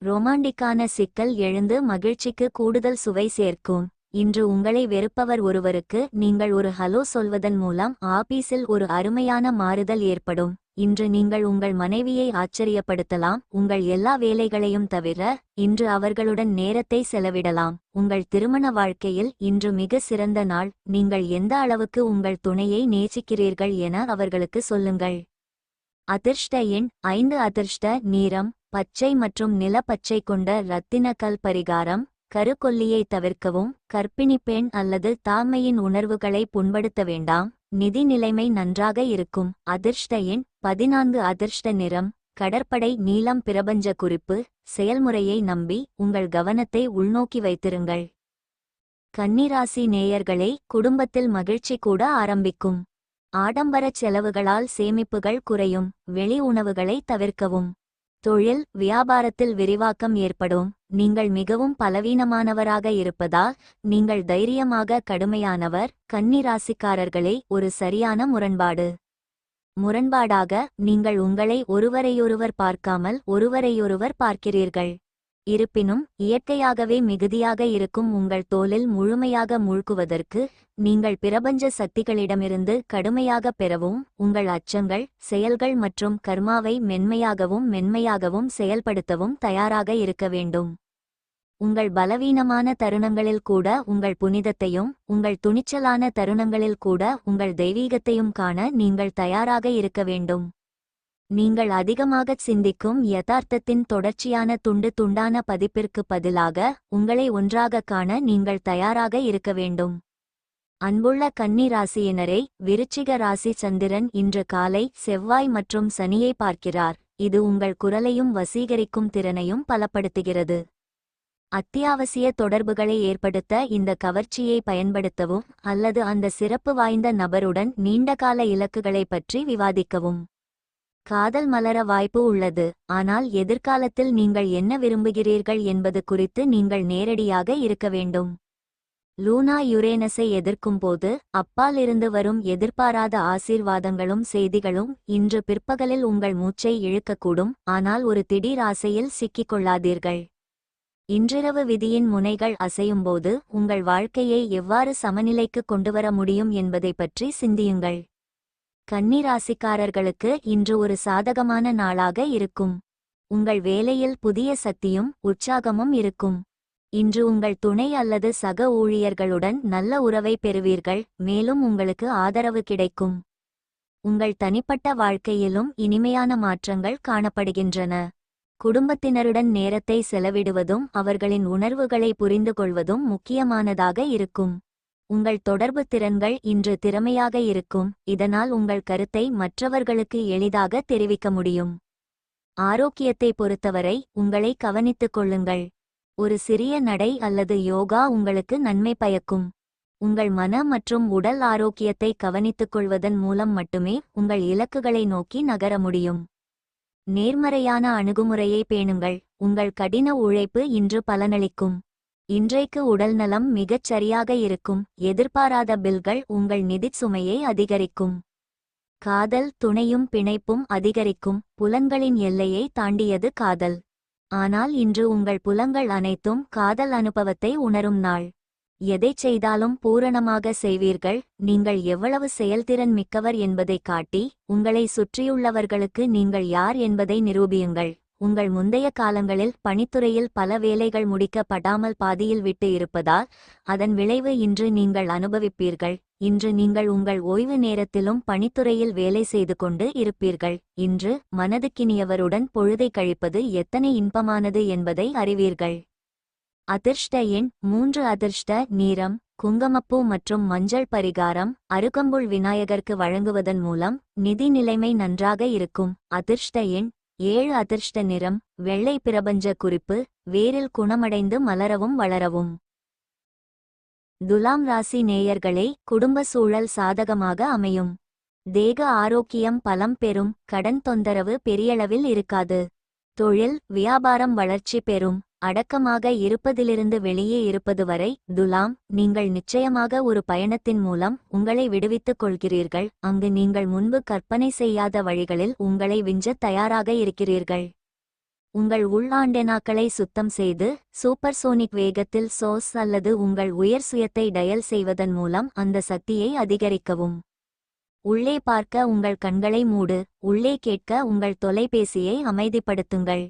ரொமாண்டிக்கான சிக்கல் எழுந்து மகிழ்ச்சிக்கு கூடுதல் சுவை சேர்க்கும். இன்று உங்களை வெறுப்பவர் ஒருவருக்கு நீங்கள் ஒரு ஹலோ சொல்வதன் மூலம் ஆபீஸில் ஒரு அருமையான மாறுதல் ஏற்படும். இன்று நீங்கள் உங்கள் மனைவியை ஆச்சரியப்படுத்தலாம். உங்கள் எல்லா வேலைகளையும் தவிர இன்று அவர்களுடன் நேரத்தை செலவிடலாம். உங்கள் திருமண வாழ்க்கையில் இன்று மிக சிறந்த நாள். நீங்கள் எந்த அளவுக்கு உங்கள் துணையை நேசிக்கிறீர்கள் என அவர்களுக்கு சொல்லுங்கள். அதிர்ஷ்ட எண் 5. அதிர்ஷ்ட நிறம் பச்சை மற்றும் நில பச்சை கொண்ட இரத்தினக்கல். பரிகாரம்: கருக்கொல்லியை தவிர்க்கவும். கர்ப்பிணி பெண் அல்லது தாய்மையின் உணர்வுகளை புண்படுத்த வேண்டாம். நிதி நிலைமை நன்றாக இருக்கும். அதிர்ஷ்ட எண் 14. அதிர்ஷ்ட நிறம் கடற்படை நீலம். பிரபஞ்ச குறிப்பு: செயல்முறையை நம்பி உங்கள் கவனத்தை உள்நோக்கி வைத்திருங்கள். கன்னிராசி நேயர்களே, குடும்பத்தில் மகிழ்ச்சி கூட ஆரம்பிக்கும். ஆடம்பரச் செலவுகளால் சேமிப்புகள் குறையும். வெளி உணவுகளை தவிர்க்கவும். தொழில் வியாபாரத்தில் விரிவாக்கம் ஏற்படும். நீங்கள் மிகவும் பலவீனமானவராக இருப்பதால் நீங்கள் தைரியமாக கடுமையானவர். கன்னி ராசிக்காரர்களே, ஒரு சரியான முரண்பாடாக நீங்கள் உங்களை ஒருவரையொருவர் பார்க்காமல் ஒருவரையொருவர் பார்க்கிறீர்கள். இருப்பினும் இயற்கையாகவே மிகுதியாக இருக்கும் உங்கள் தோலில் முழுமையாக மூழ்குவதற்கு நீங்கள் பிரபஞ்ச சக்திகளிடமிருந்து கடுமையாக பெறவும். உங்கள் அச்சங்கள், செயல்கள் மற்றும் கர்மாவை மென்மையாகவும் செயல்படுத்தவும் தயாராக இருக்க வேண்டும். உங்கள் பலவீனமான தருணங்களில் கூட உங்கள் புனிதத்தையும் உங்கள் துணிச்சலான தருணங்களில் கூட உங்கள் தெய்வீகத்தையும் காண நீங்கள் தயாராக இருக்க வேண்டும். நீங்கள் அதிகமாகச் சிந்திக்கும் யதார்த்தத்தின் தொடர்ச்சியான துண்டான பதிப்பிற்கு பதிலாக உங்களை ஒன்றாகக் காண நீங்கள் தயாராக இருக்க வேண்டும். அன்புள்ள கன்னி ராசியினரை, விருச்சிக ராசி சந்திரன் இன்று காலை செவ்வாய் மற்றும் சனியை பார்க்கிறார். இது உங்கள் குரலையும் வசீகரிக்கும் திறனையும் பலப்படுத்துகிறது. அத்தியாவசிய தொடர்புகளை ஏற்படுத்த இந்த கவர்ச்சியை பயன்படுத்தவும் அல்லது அந்த சிறப்பு வாய்ந்த நபருடன் நீண்டகால இலக்குகளை பற்றி விவாதிக்கவும். காதல் மலர வாய்ப்பு உள்ளது. ஆனால் எதிர்காலத்தில் நீங்கள் என்ன விரும்புகிறீர்கள் என்பது குறித்து நீங்கள் நேரடியாக இருக்க வேண்டும். லூனா யுரேனஸை எதிர்க்கும்போது அப்பால் இருந்து வரும் எதிர்பாராத ஆசீர்வாதங்களும் செய்திகளும் இன்று பிற்பகலில் உங்கள் மூச்சை இழுக்கக்கூடும். ஆனால் ஒரு திடீர் ஆசையில் சிக்கிக்கொள்ளாதீர்கள். இன்றிரவு விதியின் முனைகள் அசையும்போது உங்கள் வாழ்க்கையை எவ்வாறு சமநிலைக்கு கொண்டுவர முடியும் என்பதை பற்றி சிந்தியுங்கள். கன்னி ராசிக்காரர்களுக்கு இன்று ஒரு சாதகமான நாளாக இருக்கும். உங்கள் வேலையில் புதிய சக்தியும் உற்சாகமும் இருக்கும். இன்று உங்கள் துணை அல்லது சக ஊழியர்களுடன் நல்ல உறவை பெறுவீர்கள். மேலும் உங்களுக்கு ஆதரவு கிடைக்கும். உங்கள் தனிப்பட்ட வாழ்க்கையிலும் இனிமையான மாற்றங்கள் காணப்படுகின்றன. குடும்பத்தினருடன் நேரத்தை செலவிடுவதும் அவர்களின் உணர்வுகளை புரிந்துகொள்வதும் முக்கியமானதாக இருக்கும். உங்கள் தொடர்பு திறன்கள் இன்று திறமையாக இருக்கும். இதனால் உங்கள் கருத்தை மற்றவர்களுக்கு எளிதாக தெரிவிக்க முடியும். ஆரோக்கியத்தை பொறுத்தவரை உங்களை கவனித்துக் கொள்ளுங்கள். ஒரு சிறிய நடை அல்லது யோகா உங்களுக்கு நன்மை பயக்கும். உங்கள் மன மற்றும் உடல் ஆரோக்கியத்தை கவனித்துக் கொள்வதன் மூலம் மட்டுமே உங்கள் இலக்குகளை நோக்கி நகர முடியும். நேர்மறையான அணுகுமுறையை பேணுங்கள். உங்கள் கடின உழைப்பு இன்று பலனளிக்கும். இன்றைக்கு உடல்நலம் மிகச் சரியாக இருக்கும். எதிர்பாராத பில்கள் உங்கள் நிதிச் சுமையை அதிகரிக்கும். காதல் துணையும் பிணைப்பும் அதிகரிக்கும். புலன்களின் எல்லையை தாண்டியது காதல். ஆனால் இன்று உங்கள் புலங்கள் அனைத்தும் காதல் அனுபவத்தை உணரும் நாள். எதைச் செய்தாலும் பூரணமாக செய்வீர்கள். நீங்கள் எவ்வளவு செயல்திறன் மிக்கவர் என்பதை காட்டி உங்களை சுற்றியுள்ளவர்களுக்கு நீங்கள் யார் என்பதை நிரூபியுங்கள். உங்கள் முந்தைய காலங்களில் பணித்துறையில் பல வேலைகள் முடிக்கப்படாமல் பாதியில் விட்டு இருப்பதால் அதன் விளைவு இன்று நீங்கள் அனுபவிப்பீர்கள். இன்று நீங்கள் உங்கள் ஓய்வு நேரத்திலும் பணித்துறையில் வேலை செய்து கொண்டு இருப்பீர்கள். இன்று மனதுக்கினியவருடன் பொழுதை கழிப்பது எத்தனை இன்பமானது என்பதை அறிவீர்கள். அதிர்ஷ்ட எண் 3. அதிர்ஷ்ட நிறம் குங்குமப்பூ மற்றும் மஞ்சள் பரிகாரம் அருகம்புல் விநாயகருக்கு வழங்குவதன் மூலம் நிதி நிலைமை நன்றாக இருக்கும். அதிர்ஷ்ட எண் 7. அதிர்ஷ்ட நிறம் வெள்ளை. பிரபஞ்ச குறிப்பு: வேரில் குணமடைந்து மலரவும் வளரவும். துலாம் ராசி நேயர்களே, குடும்ப சூழல் சாதகமாக அமையும். தேக ஆரோக்கியம் பலம் பெறும். கடன் தொந்தரவு பெரியளவில் இருக்காது. தொழில் வியாபாரம் வளர்ச்சி பெறும். அடக்கமாக இருப்பதிலிருந்து வெளியே இருப்பது வரை துலாம், நீங்கள் நிச்சயமாக ஒரு பயணத்தின் மூலம் உங்களை விடுவித்துக் கொள்கிறீர்கள். அங்கு நீங்கள் முன்பு கற்பனை செய்யாத வழிகளில் உங்களை விஞ்சத் தயாராக இருக்கிறீர்கள். உங்கள் உள்ளாண்டெனாக்களை சுத்தம் செய்து சூப்பர்சோனிக் வேகத்தில் சோஸ் அல்லது உங்கள் உயர் சுயத்தை டயல் செய்வதன் மூலம் அந்த சக்தியை அதிகரிக்கவும். உள்ளே பார்க்க உங்கள் கண்களை மூடு. உள்ளே கேட்க உங்கள் தொலைபேசியை அமைதிப்படுத்துங்கள்.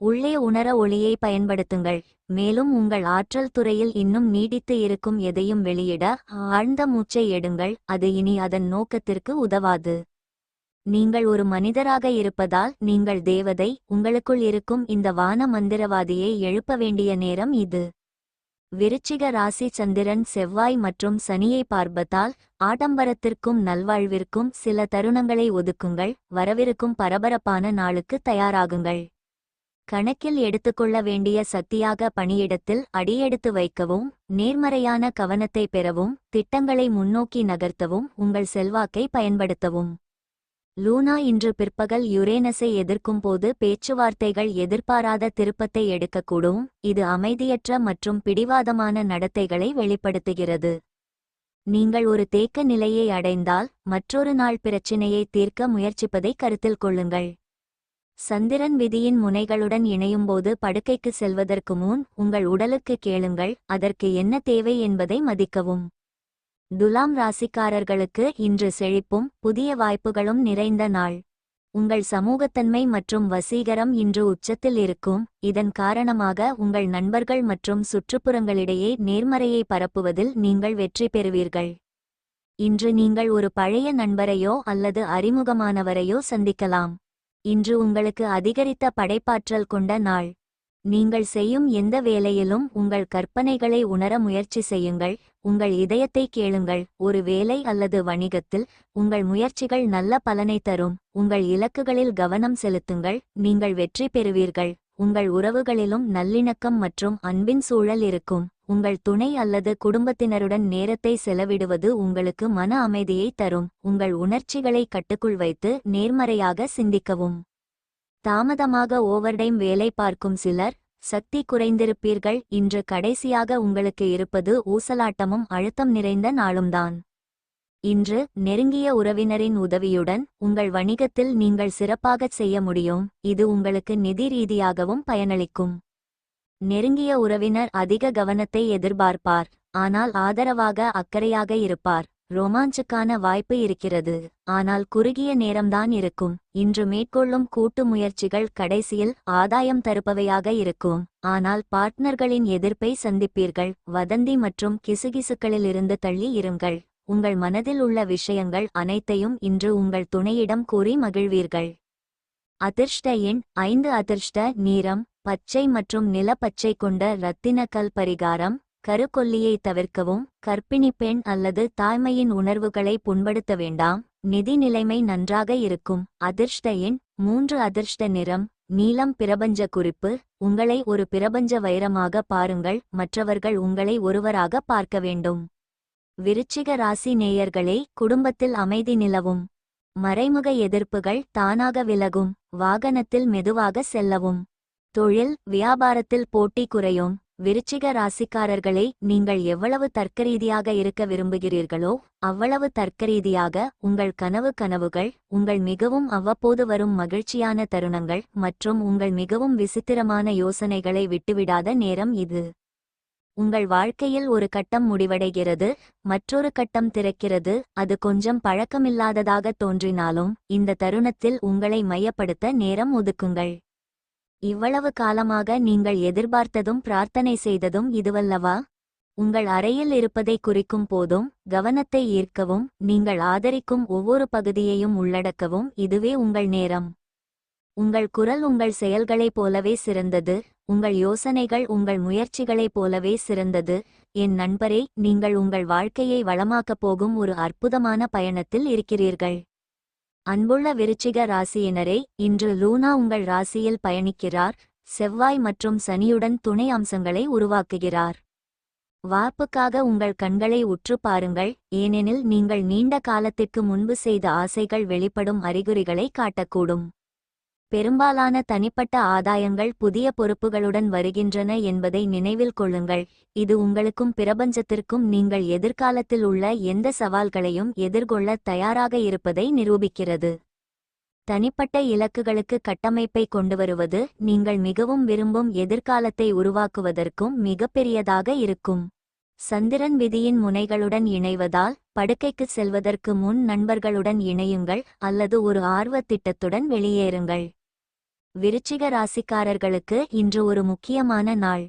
உள்ளே உணர ஒளியை பயன்படுத்துங்கள். மேலும் உங்கள் ஆற்றல் துறையில் இன்னும் நீடித்து இருக்கும் எதையும் வெளியிட ஆழ்ந்த மூச்சை எடுங்கள். அது இனி அதன் நோக்கத்திற்கு உதவாது. நீங்கள் ஒரு மனிதராக இருப்பதால் நீங்கள் தேவதை. உங்களுக்குள் இருக்கும் இந்த வான மந்திரவாதியை எழுப்ப வேண்டிய நேரம் இது. விருச்சிக ராசி சந்திரன் செவ்வாய் மற்றும் சனியை பார்ப்பதால் ஆடம்பரத்திற்கும் நல்வாழ்விற்கும் சில தருணங்களை ஒதுக்குங்கள். வரவிருக்கும் பரபரப்பான நாளுக்கு தயாராகுங்கள். கணக்கில் எடுத்துக்கொள்ள வேண்டிய சக்தியாக பணியிடத்தில் அடியெடுத்து வைக்கவும், நேர்மறையான கவனத்தை பெறவும், திட்டங்களை முன்னோக்கி நகர்த்தவும் உங்கள் செல்வாக்கை பயன்படுத்தவும். லூனா இன்று பிற்பகல் யுரேனஸை எதிர்க்கும் போது பேச்சுவார்த்தைகள் எதிர்பாராத திருப்பத்தை எடுக்கக்கூடும். இது அமைதியற்ற மற்றும் பிடிவாதமான நடத்தைகளை வெளிப்படுத்துகிறது. நீங்கள் ஒரு தேக்க நிலையை அடைந்தால் மற்றொரு நாள் பிரச்சினையை தீர்க்க முயற்சிப்பதை கருத்தில் கொள்ளுங்கள். சந்திரன் விதியின் முனைகளுடன் இணையும்போது படுக்கைக்கு செல்வதற்கு முன் உங்கள் உடலுக்கு கேளுங்கள். அதற்கு என்ன தேவை என்பதை மதிக்கவும். துலாம் ராசிக்காரர்களுக்கு இன்று செழிப்பும் புதிய வாய்ப்புகளும் நிறைந்த நாள். உங்கள் சமூகத்தன்மை மற்றும் வசீகரம் இன்று உச்சத்தில் இருக்கும். இதன் காரணமாக உங்கள் நண்பர்கள் மற்றும் சுற்றுப்புறங்களிடையே நேர்மறையை பரப்புவதில் நீங்கள் வெற்றி பெறுவீர்கள். இன்று நீங்கள் ஒரு பழைய நண்பரையோ அல்லது அறிமுகமானவரையோ சந்திக்கலாம். இன்று உங்களுக்கு அதிகரித்த படைப்பாற்றல் கொண்ட நாள். நீங்கள் செய்யும் எந்த வேலையிலும் உங்கள் கற்பனைகளை உணர முயற்சி செய்யுங்கள். உங்கள் இதயத்தை கேளுங்கள். ஒரு வேலை அல்லது வணிகத்தில் உங்கள் முயற்சிகள் நல்ல பலனை தரும். உங்கள் இலக்குகளில் கவனம் செலுத்துங்கள். நீங்கள் வெற்றி பெறுவீர்கள். உங்கள் உறவுகளிலும் நல்லிணக்கம் மற்றும் அன்பின் சூழல் இருக்கும். உங்கள் துணை அல்லது குடும்பத்தினருடன் நேரத்தை செலவிடுவது உங்களுக்கு மன அமைதியை தரும். உங்கள் உணர்ச்சிகளை கட்டுக்குள் வைத்து நேர்மறையாக சிந்திக்கவும். தாமதமாக ஓவர்டைம் வேலை பார்க்கும் சிலர் சக்தி குறைந்திருப்பீர்கள். இன்று கடைசியாக உங்களுக்கு இருப்பது ஊசலாட்டமும் அழுத்தம் நிறைந்த நாளும்தான். இன்று நெருங்கிய உறவினரின் உதவியுடன் உங்கள் வணிகத்தில் நீங்கள் சிறப்பாகச் செய்ய முடியும். இது உங்களுக்கு நிதி ரீதியாகவும் பயனளிக்கும். நெருங்கிய உறவினர் அதிக கவனத்தை எதிர்பார்ப்பார், ஆனால் ஆதரவாக அக்கறையாக இருப்பார். ரொமான்ஸுக்கான வாய்ப்பு இருக்கிறது, ஆனால் குறுகிய நேரம்தான் இருக்கும். இன்று மேற்கொள்ளும் கூட்டு முயற்சிகள் கடைசியில் ஆதாயம் தருப்பவையாக இருக்கும், ஆனால் பார்ட்னர்களின் எதிர்ப்பை சந்திப்பீர்கள். வதந்தி மற்றும் கிசுகிசுக்களிலிருந்து தள்ளி இருங்கள். உங்கள் மனதில் உள்ள விஷயங்கள் அனைத்தையும் இன்று உங்கள் துணையிடம் கூறி மகிழ்வீர்கள். அதிர்ஷ்ட எண் 5. அதிர்ஷ்ட நிறம் பச்சை மற்றும் நிலப்பச்சை கொண்ட இரத்தினக்கல். பரிகாரம் கருக்கொல்லியை தவிர்க்கவும். கர்ப்பிணி பெண் அல்லது தாய்மையின் உணர்வுகளை புண்படுத்த வேண்டாம். நிதி நிலைமை நன்றாக இருக்கும். அதிர்ஷ்ட எண் 3. அதிர்ஷ்ட நிறம் நீலம். பிரபஞ்ச குறிப்பு: உங்களை ஒரு பிரபஞ்ச வைரமாக பாருங்கள். மற்றவர்கள் உங்களை ஒருவராக பார்க்க வேண்டும். விருச்சிக ராசி நேயர்களே, குடும்பத்தில் அமைதி நிலவும். மறைமுக எதிர்ப்புகள் தானாக விலகும். வாகனத்தில் மெதுவாக செல்லவும். தொழில் வியாபாரத்தில் போட்டி குறையும். விருச்சிக ராசிக்காரர்களே, நீங்கள் எவ்வளவு தர்க்கரீதியாக இருக்க விரும்புகிறீர்களோ அவ்வளவு தர்க்கரீதியாக உங்கள் கனவுகள், உங்கள் மிகவும் அவ்வப்போது வரும் மகிழ்ச்சியான தருணங்கள் மற்றும் உங்கள் மிகவும் விசித்திரமான யோசனைகளை விட்டுவிடாத நேரம் இது. உங்கள் வாழ்க்கையில் ஒரு கட்டம் முடிவடைகிறது, மற்றொரு கட்டம் திறக்கிறது. அது கொஞ்சம் பழக்கமில்லாததாக தோன்றினாலும் இந்த தருணத்தில் உங்களை மையப்படுத்த நேரம் ஒதுக்குங்கள். இவ்வளவு காலமாக நீங்கள் எதிர்பார்த்ததும் பிரார்த்தனை செய்ததும் இதுவல்லவா? உங்கள் அறையில் இருப்பதை குறிக்கும் போதும் கவனத்தை ஈர்க்கவும், நீங்கள் ஆதரிக்கும் ஒவ்வொரு பகுதியையும் உள்ளடக்கவும் இதுவே உங்கள் நேரம். உங்கள் குரல் உங்கள் செயல்களைப் போலவே சிறந்தது, உங்கள் யோசனைகள் உங்கள் முயற்சிகளைப் போலவே சிறந்தது. என் நண்பரே, நீங்கள் உங்கள் வாழ்க்கையை வளமாக்கப் போகும் ஒரு அற்புதமான பயணத்தில் இருக்கிறீர்கள். அன்புள்ள விருச்சிக ராசியினரே, இன்று லூனா உங்கள் ராசியில் பயணிக்கிறார். செவ்வாய் மற்றும் சனியுடன் துணை அம்சங்களை உருவாக்குகிறார். வாய்ப்புக்காக உங்கள் கண்களை உற்று பாருங்கள், ஏனெனில் நீங்கள் நீண்ட காலத்திற்கு முன்பு செய்த ஆசைகள் வெளிப்படும் அறிகுறிகளை காட்டக்கூடும். பெரும்பாலான தனிப்பட்ட ஆதாயங்கள் புதிய பொறுப்புகளுடன் வருகின்றன என்பதை நினைவில் கொள்ளுங்கள். இது உங்களுக்கும் பிரபஞ்சத்திற்கும் நீங்கள் எதிர்காலத்தில் உள்ள எந்த சவால்களையும் எதிர்கொள்ள தயாராக இருப்பதை நிரூபிக்கிறது. தனிப்பட்ட இலக்குகளுக்கு கட்டமைப்பை கொண்டுவருவது நீங்கள் மிகவும் விரும்பும் எதிர்காலத்தை உருவாக்குவதற்கும் மிகப்பெரியதாக இருக்கும். சந்திரன் விதியின் முனைகளுடன் இணைவதால் படுக்கைக்கு செல்வதற்கு முன் நண்பர்களுடன் இணையுங்கள் அல்லது ஒரு ஆர்வத் திட்டத்துடன் வெளியேறுங்கள். விருச்சிக ராசிக்காரர்களுக்கு இன்று ஒரு முக்கியமான நாள்.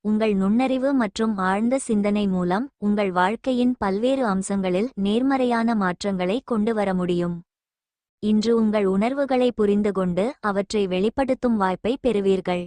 உங்கள் நுண்ணறிவு மற்றும் ஆழ்ந்த சிந்தனை மூலம் உங்கள் வாழ்க்கையின் பல்வேறு அம்சங்களில் நேர்மறையான மாற்றங்களை கொண்டு வர முடியும். இன்று உங்கள் உணர்வுகளை புரிந்துகொண்டு அவற்றை வெளிப்படுத்தும் வாய்ப்பை பெறுவீர்கள்.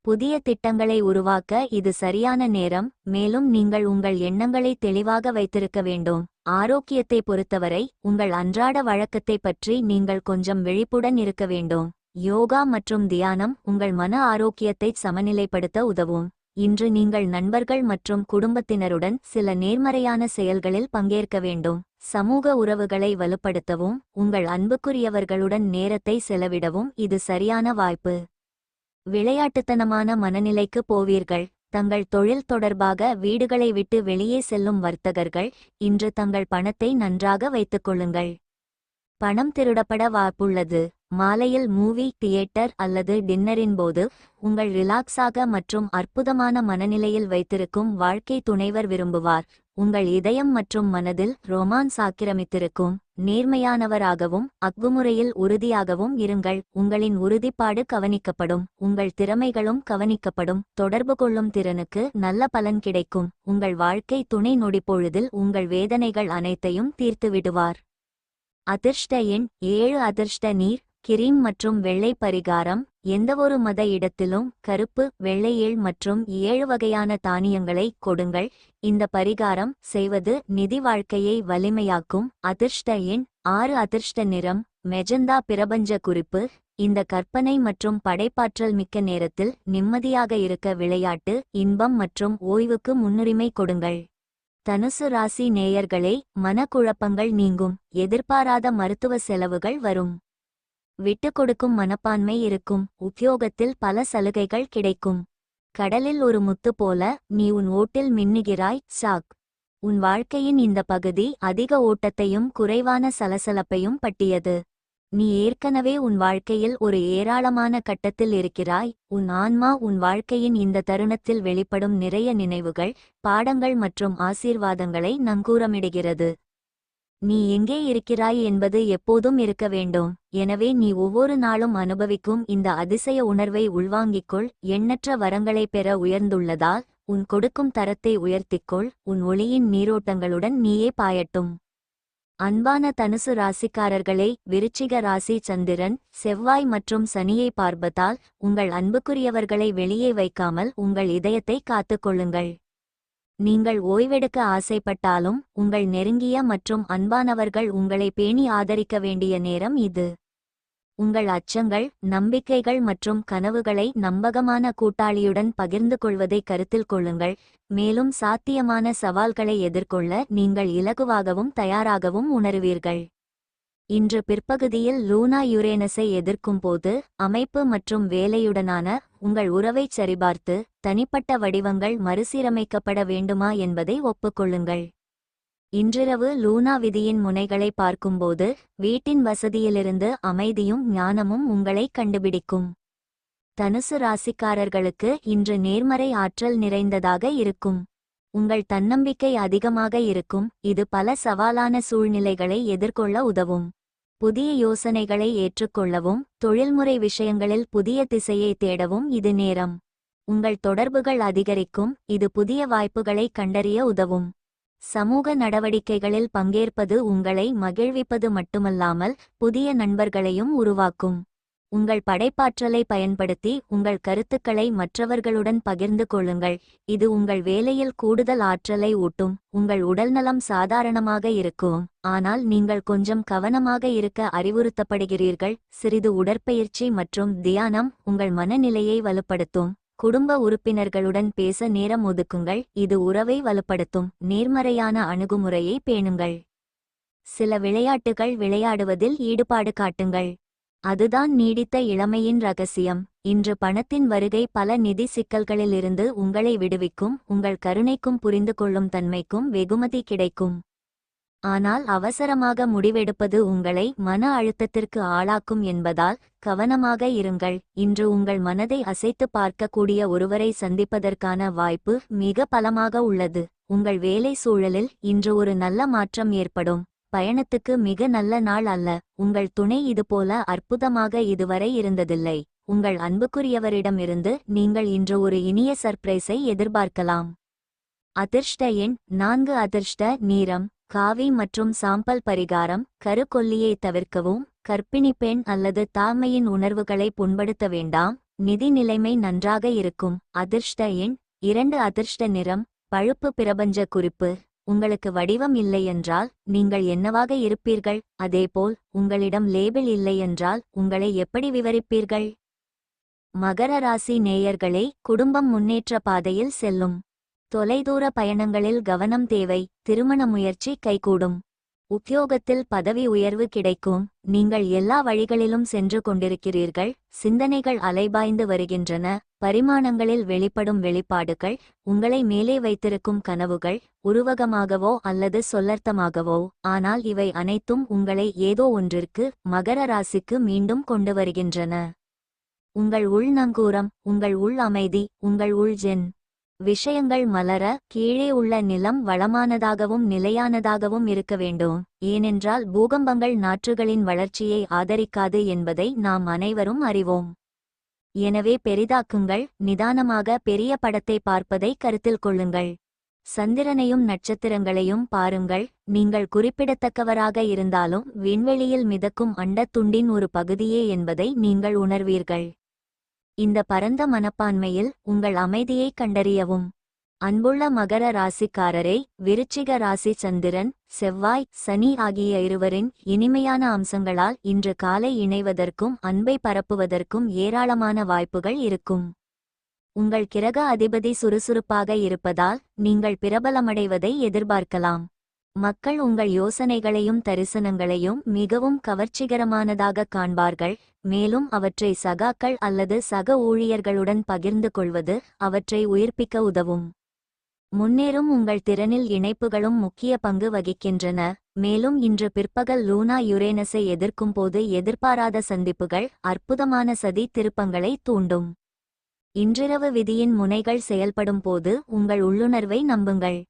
புதிய திட்டங்களை உருவாக்க இது சரியான நேரம், மேலும் நீங்கள் உங்கள் எண்ணங்களை தெளிவாக வைத்திருக்க வேண்டும். ஆரோக்கியத்தை பொறுத்தவரை உங்கள் அன்றாட வழக்கத்தை பற்றி நீங்கள் கொஞ்சம் விழிப்புடன் இருக்க வேண்டும். யோகா மற்றும் தியானம் உங்கள் மன ஆரோக்கியத்தை சமநிலைப்படுத்த உதவும். இன்று நீங்கள் நண்பர்கள் மற்றும் குடும்பத்தினருடன் சில நேர்மறையான செயல்களில் பங்கேற்க வேண்டும். சமூக உறவுகளை வலுப்படுத்தவும் உங்கள் அன்புக்குரியவர்களுடன் நேரத்தை செலவிடவும் இது சரியான வாய்ப்பு. விளையாட்டுத்தனமான மனநிலைக்கு போவீர்கள். தங்கள் தொழில் தொடர்பாக வீடுகளை விட்டு வெளியே செல்லும் வர்த்தகர்கள் இன்று தங்கள் பணத்தை நன்றாக வைத்துக்கொள்ளுங்கள். பணம் திருடப்பட வாய்ப்புள்ளது. மாலையில் மூவி, தியேட்டர் அல்லது டின்னரின் போது உங்கள் ரிலாக்ஸாக மற்றும் அற்புதமான மனநிலையில் வைத்திருக்கும் வாழ்க்கை துணைவர் விரும்புவார். உங்கள் இதயம் மற்றும் மனதில் ரொமான்ஸ் ஆக்கிரமித்திருக்கும். நேர்மையானவராகவும் அக்குமுறையில் உறுதியாகவும் இருங்கள். உங்களின் உறுதிப்பாடு கவனிக்கப்படும், உங்கள் திறமைகளும் கவனிக்கப்படும். தொடர்பு கொள்ளும் திறனுக்கு நல்ல பலன் கிடைக்கும். உங்கள் வாழ்க்கை துணை நொடிப்பொழுதில் உங்கள் வேதனைகள் அனைத்தையும் தீர்த்து விடுவார். அதிர்ஷ்ட எண் 7. அதிர்ஷ்ட நீர் கிரீம் மற்றும் வெள்ளை பரிகாரம். எந்தவொரு மத இடத்திலும் கருப்பு, வெள்ளை எள் மற்றும் 7 வகையான தானியங்களை கொடுங்கள். இந்த பரிகாரம் செய்வது நிதி வாழ்க்கையை வலிமையாக்கும். அதிர்ஷ்ட எண் 6. அதிர்ஷ்ட நிறம் மெஜந்தா. பிரபஞ்ச குறிப்பு: இந்த கற்பனை மற்றும் படைப்பாற்றல் மிக்க நேரத்தில் நிம்மதியாக இருக்க விளையாட்டு, இன்பம் மற்றும் ஓய்வுக்கு முன்னுரிமை கொடுங்கள். தனுசு ராசி நேயர்களே, மனக்குழப்பங்கள் நீங்கும். எதிர்பாராத மருத்துவ செலவுகள் வரும். விட்டு கொடுக்கும் மனப்பான்மை இருக்கும். உத்தியோகத்தில் பல சலுகைகள் கிடைக்கும். கடலில் ஒரு முத்து போல நீ உன் ஓட்டில் மின்னுகிறாய். சாக். உன் வாழ்க்கையின் இந்த பகுதி அதிக ஓட்டத்தையும் குறைவான சலசலப்பையும் பட்டியது. நீ ஏற்கனவே உன் வாழ்க்கையில் ஒரு ஏராளமான கட்டத்தில் இருக்கிறாய். உன் ஆன்மா உன் வாழ்க்கையின் இந்த தருணத்தில் வெளிப்படும் நிறைய நினைவுகள், பாடங்கள் மற்றும் ஆசீர்வாதங்களை நங்கூரமிடுகிறது. நீ எங்கே இருக்கிறாய் என்பது எப்போதும் இருக்க வேண்டும். எனவே நீ ஒவ்வொரு நாளும் அனுபவிக்கும் இந்த அதிசய உணர்வை உள்வாங்கிக்கொள். எண்ணற்ற வரங்களை பெற உயர்ந்துள்ளதால் உன் கொடுக்கும் தரத்தை உயர்த்திக்கொள். உன் ஒளியின் நீரோட்டங்களுடன் நீயே பாயட்டும். அன்பான தனுசு ராசிக்காரர்களே, விருச்சிக ராசி சந்திரன், செவ்வாய் மற்றும் சனியை பார்ப்பதால் உங்கள் அன்புக்குரியவர்களை வெளியே வைக்காமல் உங்கள் இதயத்தை காத்துக்கொள்ளுங்கள். நீங்கள் ஓய்வெடுக்க ஆசைப்பட்டாலும் உங்கள் நெருங்கிய மற்றும் அன்பானவர்கள் உங்களை பேணி ஆதரிக்க வேண்டிய நேரம் இது. உங்கள் அச்சங்கள், நம்பிக்கைகள் மற்றும் கனவுகளை நம்பகமான கூட்டாளியுடன் பகிர்ந்து கொள்வதை கருத்தில் கொள்ளுங்கள். மேலும் சாத்தியமான சவால்களை எதிர்கொள்ள நீங்கள் இலகுவாகவும் தயாராகவும் உணருவீர்கள். இன்று பிற்பகுதியில் லூனா யுரேனஸை எதிர்க்கும் போது அமைப்பு மற்றும் வேலையுடனான உங்கள் உறவைச் சரிபார்த்து தனிப்பட்ட வடிவங்கள் மறுசீரமைக்கப்பட வேண்டுமா என்பதை ஒப்புக்கொள்ளுங்கள். இன்றிரவு லூனா விதியின் முனைகளை பார்க்கும்போது வீட்டின் வசதியிலிருந்து அமைதியும் ஞானமும் உங்களை கண்டுபிடிக்கும். தனுசு ராசிக்காரர்களுக்கு இன்று நேர்மறை ஆற்றல் நிறைந்ததாக இருக்கும். உங்கள் தன்னம்பிக்கை அதிகமாக இருக்கும். இது பல சவாலான சூழ்நிலைகளை எதிர்கொள்ள உதவும். புதிய யோசனைகளை ஏற்றுக்கொள்ளவும் தொழில்முறை விஷயங்களில் புதிய திசையை தேடவும் இது நேரம். உங்கள் தொடர்புகள் அதிகரிக்கும். இது புதிய வாய்ப்புகளை கண்டறிய உதவும். சமூக நடவடிக்கைகளில் பங்கேற்பது உங்களை மகிழ்விப்பது மட்டுமல்லாமல் புதிய நண்பர்களையும் உருவாக்கும். உங்கள் படைப்பாற்றலை பயன்படுத்தி உங்கள் கருத்துக்களை மற்றவர்களுடன் பகிர்ந்து கொள்ளுங்கள். இது உங்கள் வேலையில் கூடுதல் ஆற்றலை ஊட்டும். உங்கள் உடல்நலம் சாதாரணமாக இருக்கும், ஆனால் நீங்கள் கொஞ்சம் கவனமாக இருக்க அறிவுறுத்தப்படுகிறீர்கள். சிறிது உடற்பயிற்சி மற்றும் தியானம் உங்கள் மனநிலையை வலுப்படுத்தும். குடும்ப உறுப்பினர்களுடன் பேச நேரம் ஒதுக்குங்கள், இது உறவை வலுப்படுத்தும். நேர்மறையான அணுகுமுறையை பேணுங்கள். சில விளையாட்டுகள் விளையாடுவதில் ஈடுபாடு காட்டுங்கள். அதுதான் நீடித்த இளமையின் ரகசியம். இன்று பணத்தின் வருகை பல நிதி சிக்கல்களிலிருந்து உங்களை விடுவிக்கும். உங்கள் கருணைக்கும் புரிந்து கொள்ளும் தன்மைக்கும் வெகுமதி கிடைக்கும். ஆனால் அவசரமாக முடிவெடுப்பது உங்களை மன அழுத்தத்திற்கு ஆளாக்கும் என்பதால் கவனமாக இருங்கள். இன்று உங்கள் மனதை அசைத்து பார்க்கக்கூடிய ஒருவரை சந்திப்பதற்கான வாய்ப்பு மிக பலமாக உள்ளது. உங்கள் வேலை சூழலில் இன்று ஒரு நல்ல மாற்றம் ஏற்படும். பயணத்துக்கு மிக நல்ல நாள் அல்ல. உங்கள் துணை இதுபோல அற்புதமாக இதுவரை இருந்ததில்லை. உங்கள் அன்புக்குரியவரிடமிருந்து நீங்கள் இன்று ஒரு இனிய சர்ப்ரைஸை எதிர்பார்க்கலாம். அதிர்ஷ்ட எண் 4. அதிர்ஷ்ட நிறம் காவி மற்றும் சாம்பல். பரிகாரம்: கருக்கொல்லியை தவிர்க்கவும். கர்ப்பிணி பெண் அல்லது தாய்மையின் உணர்வுகளை புண்படுத்த வேண்டாம். நிதி நிலைமை நன்றாக இருக்கும். அதிர்ஷ்ட எண் 2. அதிர்ஷ்ட நிறம் பழுப்பு. பிரபஞ்ச குறிப்பு: உங்களுக்கு வடிவம் இல்லையென்றால் நீங்கள் என்னவாக இருப்பீர்கள்? அதேபோல் உங்களிடம் லேபிள் இல்லையென்றால் உங்களை எப்படி விவரிப்பீர்கள்? மகர ராசி நேயர்களே, குடும்பம் முன்னேற்ற பாதையில் செல்லும். தொலைதூர பயணங்களில் கவனம் தேவை. திருமண முயற்சி கைகூடும். உத்தியோகத்தில் பதவி உயர்வு கிடைக்கும். நீங்கள் எல்லா வழிகளிலும் சென்று கொண்டிருக்கிறீர்கள். சிந்தனைகள் அலைபாய்ந்து வருகின்றன. பரிமாணங்களில் வெளிப்படும் வெளிப்பாடுகள் உங்களை மேலே வைத்திருக்கும். கனவுகள் உருவகமாகவோ அல்லது சொல்லர்த்தமாகவோ, ஆனால் இவை அனைத்தும் உங்களை ஏதோ ஒன்றிற்கு, மகர ராசிக்கு மீண்டும் கொண்டு வருகின்றன. உங்கள் உள் நங்கூரம், உங்கள் உள் அமைதி, உங்கள் உள் ஜென். விஷயங்கள் மலர கீழே உள்ள நிலம் வளமானதாகவும் நிலையானதாகவும் இருக்க வேண்டும். ஏனென்றால் பூகம்பங்கள் நாற்றுகளின் வளர்ச்சியை ஆதரிக்காது என்பதை நாம் அனைவரும் அறிவோம். எனவே பெரிதாக்குங்கள். நிதானமாக பெரிய படத்தை பார்ப்பதை கருத்தில் கொள்ளுங்கள். சந்திரனையும் நட்சத்திரங்களையும் பாருங்கள். நீங்கள் குறிப்பிடத்தக்கவராக இருந்தாலும் விண்வெளியில் மிதக்கும் அண்டத் துண்டின் ஒரு பகுதியே என்பதை நீங்கள் உணர்வீர்கள். இந்த பரந்த மனப்பான்மையில் உங்கள் அமைதியை கண்டறியவும். அன்புள்ள மகர ராசிக்காரரை, விருச்சிக ராசி சந்திரன், செவ்வாய், சனி ஆகிய இருவரின் இனிமையான அம்சங்களால் இன்று காலை இணைவதற்கும் அன்பை பரப்புவதற்கும் ஏராளமான வாய்ப்புகள் இருக்கும். உங்கள் கிரக அதிபதி சுறுசுறுப்பாக இருப்பதால் நீங்கள் பிரபலமடைவதை எதிர்பார்க்கலாம். மக்கள் உங்கள் யோசனைகளையும் தரிசனங்களையும் மிகவும் கவர்ச்சிகரமானதாக காண்பார்கள். மேலும் அவற்றை சகாக்கள் அல்லது சக ஊழியர்களுடன் பகிர்ந்து கொள்வது அவற்றை உயிர்ப்பிக்க உதவும். முன்னேறும் உங்கள் திறனில் இணைப்புகளும் முக்கிய பங்கு வகிக்கின்றன. மேலும் இன்று பிற்பகல் லூனா யுரேனஸை எதிர்க்கும்போது எதிர்பாராத சந்திப்புகள் அற்புதமான சதி திருப்பங்களை தூண்டும். இன்றிரவு விதியின் முனைகள் செயல்படும் போது உங்கள் உள்ளுணர்வை நம்புங்கள்.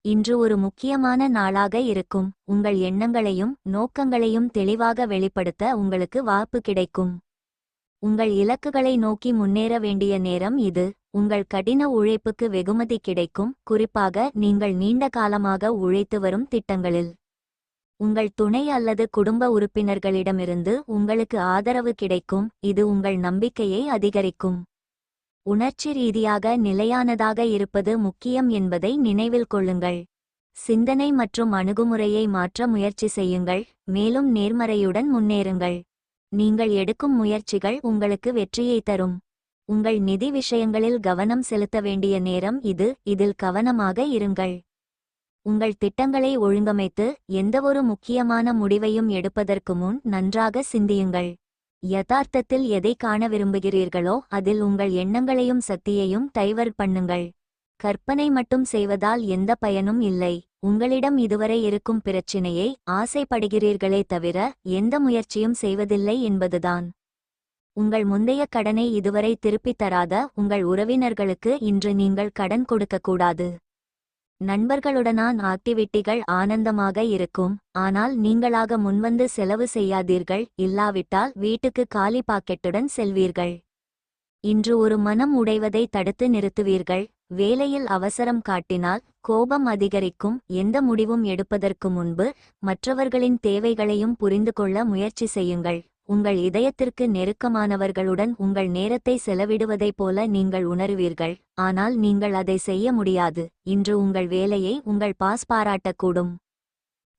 இன்று ஒரு முக்கியமான நாளாக இருக்கும். உங்கள் எண்ணங்களையும் நோக்கங்களையும் தெளிவாக வெளிப்படுத்த உங்களுக்கு வாய்ப்பு கிடைக்கும். உங்கள் இலக்குகளை நோக்கி முன்னேற வேண்டிய நேரம் இது. உங்கள் கடின உழைப்புக்கு வெகுமதி கிடைக்கும், குறிப்பாக நீங்கள் நீண்ட காலமாக உழைத்து வரும் திட்டங்களில். உங்கள் துணை அல்லது குடும்ப உறுப்பினர்களிடமிருந்து உங்களுக்கு ஆதரவு கிடைக்கும், இது உங்கள் நம்பிக்கையை அதிகரிக்கும். உணர்ச்சி ரீதியாக நிலையானதாக இருப்பது முக்கியம் என்பதை நினைவில் கொள்ளுங்கள். சிந்தனை மற்றும் அணுகுமுறையை மாற்ற முயற்சி செய்யுங்கள், மேலும் நேர்மறையுடன் முன்னேறுங்கள். நீங்கள் எடுக்கும் முயற்சிகள் உங்களுக்கு வெற்றியை தரும். உங்கள் நிதி விஷயங்களில் கவனம் செலுத்த வேண்டிய நேரம் இது, இதில் கவனமாக இருங்கள். உங்கள் திட்டங்களை ஒழுங்கமைத்து எந்தவொரு முக்கியமான முடிவையும் எடுப்பதற்கு முன் நன்றாக சிந்தியுங்கள். யதார்த்தத்தில் எதை காண விரும்புகிறீர்களோ அதில் உங்கள் எண்ணங்களையும் சக்தியையும் டைவர்ட் பண்ணுங்கள். கற்பனை மட்டும் செய்வதால் எந்த பயனும் இல்லை. உங்களிடம் இதுவரை இருக்கும் பிரச்சினையை ஆசைப்படுகிறீர்களே தவிர எந்த முயற்சியும் செய்வதில்லை என்பதுதான். உங்கள் முந்தைய கடனை இதுவரை திருப்பித் தராத உங்கள் உறவினர்களுக்கு இன்று நீங்கள் கடன் கொடுக்கக்கூடாது. நண்பர்களுடனான ஆக்டிவிட்டிகள் ஆனந்தமாக இருக்கும், ஆனால் நீங்களாக முன்வந்து செலவு செய்யாதீர்கள். இல்லாவிட்டால் வீட்டுக்கு காலி பாக்கெட்டுடன் செல்வீர்கள். இன்று ஒரு மனம் உடைவதை தடுத்து நிறுத்துவீர்கள். வேலையில் அவசரம் காட்டினால் கோபம் அதிகரிக்கும். எந்த முடிவும் எடுப்பதற்கு முன்பு மற்றவர்களின் தேவைகளையும் புரிந்து கொள்ள முயற்சி செய்யுங்கள். உங்கள் இதயத்திற்கு நெருக்கமானவர்களுடன் உங்கள் நேரத்தை செலவிடுவதைப் போல நீங்கள் உணருவீர்கள், ஆனால் நீங்கள் அதை செய்ய முடியாது. இன்று உங்கள் வேலையை உங்கள் பாஸ் பாராட்டக்கூடும்.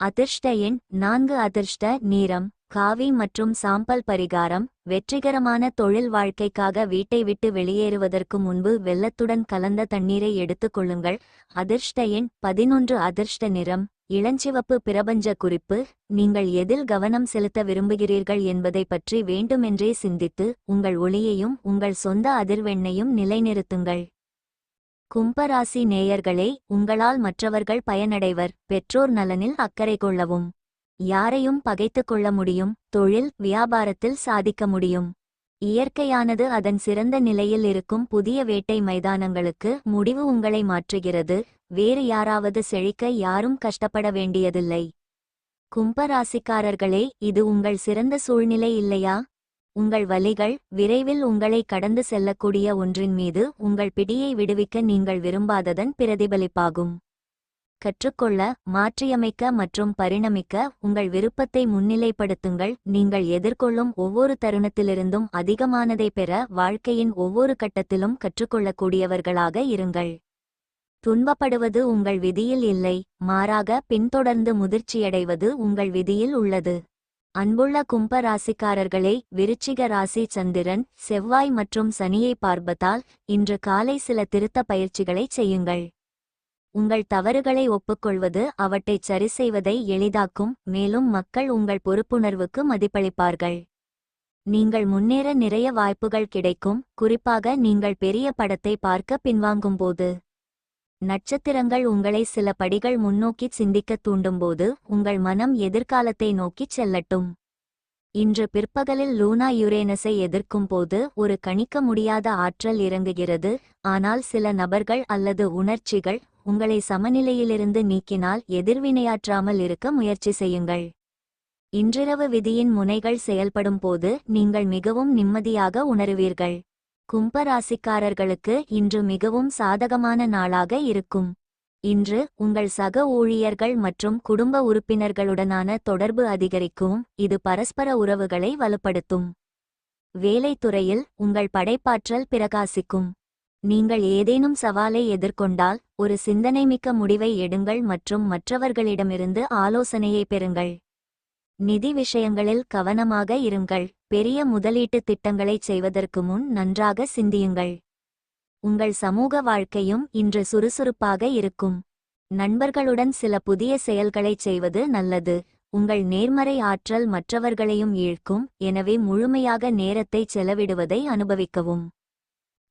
அதிர்ஷ்ட எண் 4. அதிர்ஷ்ட நிறம் காவி மற்றும் சாம்பல். பரிகாரம்: வெற்றிகரமான தொழில் வாழ்க்கைக்காக வீட்டை விட்டு வெளியேறுவதற்கு முன்பு வெல்லத்துடன் கலந்த தண்ணீரை எடுத்துக் கொள்ளுங்கள். அதிர்ஷ்ட எண் 11. அதிர்ஷ்ட நிறம் இளஞ்சிவப்பு. பிரபஞ்ச குறிப்பு: நீங்கள் எதில் கவனம் செலுத்த விரும்புகிறீர்கள் என்பதை பற்றி வேண்டுமென்றே சிந்தித்து உங்கள் ஒளியையும் உங்கள் சொந்த அதிர்வெண்ணையும் நிலைநிறுத்துங்கள். கும்பராசி நேயர்களே, உங்களால் மற்றவர்கள் பயனடைவர். பெற்றோர் நலனில் அக்கறை கொள்ளவும். யாரையும் பகைத்துக் கொள்ள முடியும். தொழில் வியாபாரத்தில் சாதிக்க முடியும். இயற்கையானது அதன் சிறந்த நிலையில் இருக்கும் புதிய வேட்டை மைதானங்களுக்கு முடிவு உங்களை மாற்றுகிறது. வேறு யாராவது செழிக்க யாரும் கஷ்டப்பட வேண்டியதில்லை. கும்பராசிக்காரர்களே, இது உங்கள் சிறந்த சூழ்நிலை இல்லையா? உங்கள் வலிகள் விரைவில் உங்களை கடந்து செல்லக்கூடிய ஒன்றின் மீது உங்கள் பிடியை விடுவிக்க நீங்கள் விரும்பாததன் பிரதிபலிப்பாகும். கற்றுக்கொள்ள, மாற்றியமைக்க மற்றும் பரிணமிக்க உங்கள் விருப்பத்தை முன்னிலைப்படுத்துங்கள். நீங்கள் எதிர்கொள்ளும் ஒவ்வொரு தருணத்திலிருந்தும் அதிகமானதை பெற வாழ்க்கையின் ஒவ்வொரு கட்டத்திலும் கற்றுக்கொள்ளக்கூடியவர்களாக இருங்கள். துன்பப்படுவது உங்கள் விதியில் இல்லை, மாறாக பின்தொடர்ந்து முதிர்ச்சியடைவது உங்கள் விதியில் உள்ளது. அன்புள்ள கும்ப ராசிக்காரர்களே, விருச்சிக ராசி சந்திரன், செவ்வாய் மற்றும் சனியை பார்ப்பதால் இன்று காலை சில திருத்த பயிற்சிகளை செய்யுங்கள். உங்கள் தவறுகளை ஒப்புக்கொள்வது அவற்றைச் சரிசெய்வதை எளிதாக்கும். மேலும் மக்கள் உங்கள் பொறுப்புணர்வுக்கு மதிப்பளிப்பார்கள். நீங்கள் முன்னேற நிறைய வாய்ப்புகள் கிடைக்கும், குறிப்பாக நீங்கள் பெரிய படத்தை பார்க்க பின்வாங்கும்போது. நட்சத்திரங்கள் உங்களை சில படிகள் முன்னோக்கி சிந்திக்கத் தூண்டும்போது உங்கள் மனம் எதிர்காலத்தை நோக்கிச் செல்லட்டும். இன்று பிற்பகலில் லூனா யுரேனஸை எதிர்க்கும் போது ஒரு கணிக்க முடியாத ஆற்றல் இறங்குகிறது. ஆனால் சில நபர்கள் அல்லது உணர்ச்சிகள் உங்களை சமநிலையிலிருந்து நீக்கினால் எதிர்வினையாற்றாமல் இருக்க முயற்சி செய்யுங்கள். இன்றிரவு விதியின் முனைகள் செயல்படும் போது நீங்கள் மிகவும் நிம்மதியாக உணருவீர்கள். கும்பராசிக்காரர்களுக்கு இன்று மிகவும் சாதகமான நாளாக இருக்கும். இன்று உங்கள் சக ஊழியர்கள் மற்றும் குடும்ப உறுப்பினர்களுடனான தொடர்பு அதிகரிக்கும். இது பரஸ்பர உறவுகளை வலுப்படுத்தும். வேலைத்துறையில் உங்கள் படைப்பாற்றல் பிரகாசிக்கும். நீங்கள் ஏதேனும் சவாலை எதிர்கொண்டால் ஒரு சிந்தனைமிக்க முடிவை எடுங்கள் மற்றும் மற்றவர்களிடமிருந்து ஆலோசனையை பெறுங்கள். நிதி விஷயங்களில் கவனமாக இருங்கள். பெரிய முதலீட்டு திட்டங்களைச் செய்வதற்கு முன் நன்றாக சிந்தியுங்கள். உங்கள் சமூக வாழ்க்கையும் இன்று சுறுசுறுப்பாக இருக்கும். நண்பர்களுடன் சில புதிய செயல்களைச் செய்வது நல்லது. உங்கள் நேர்மறை ஆற்றல் மற்றவர்களையும் ஈர்க்கும், எனவே முழுமையாக நேரத்தை செலவிடுவதை அனுபவிக்கவும்.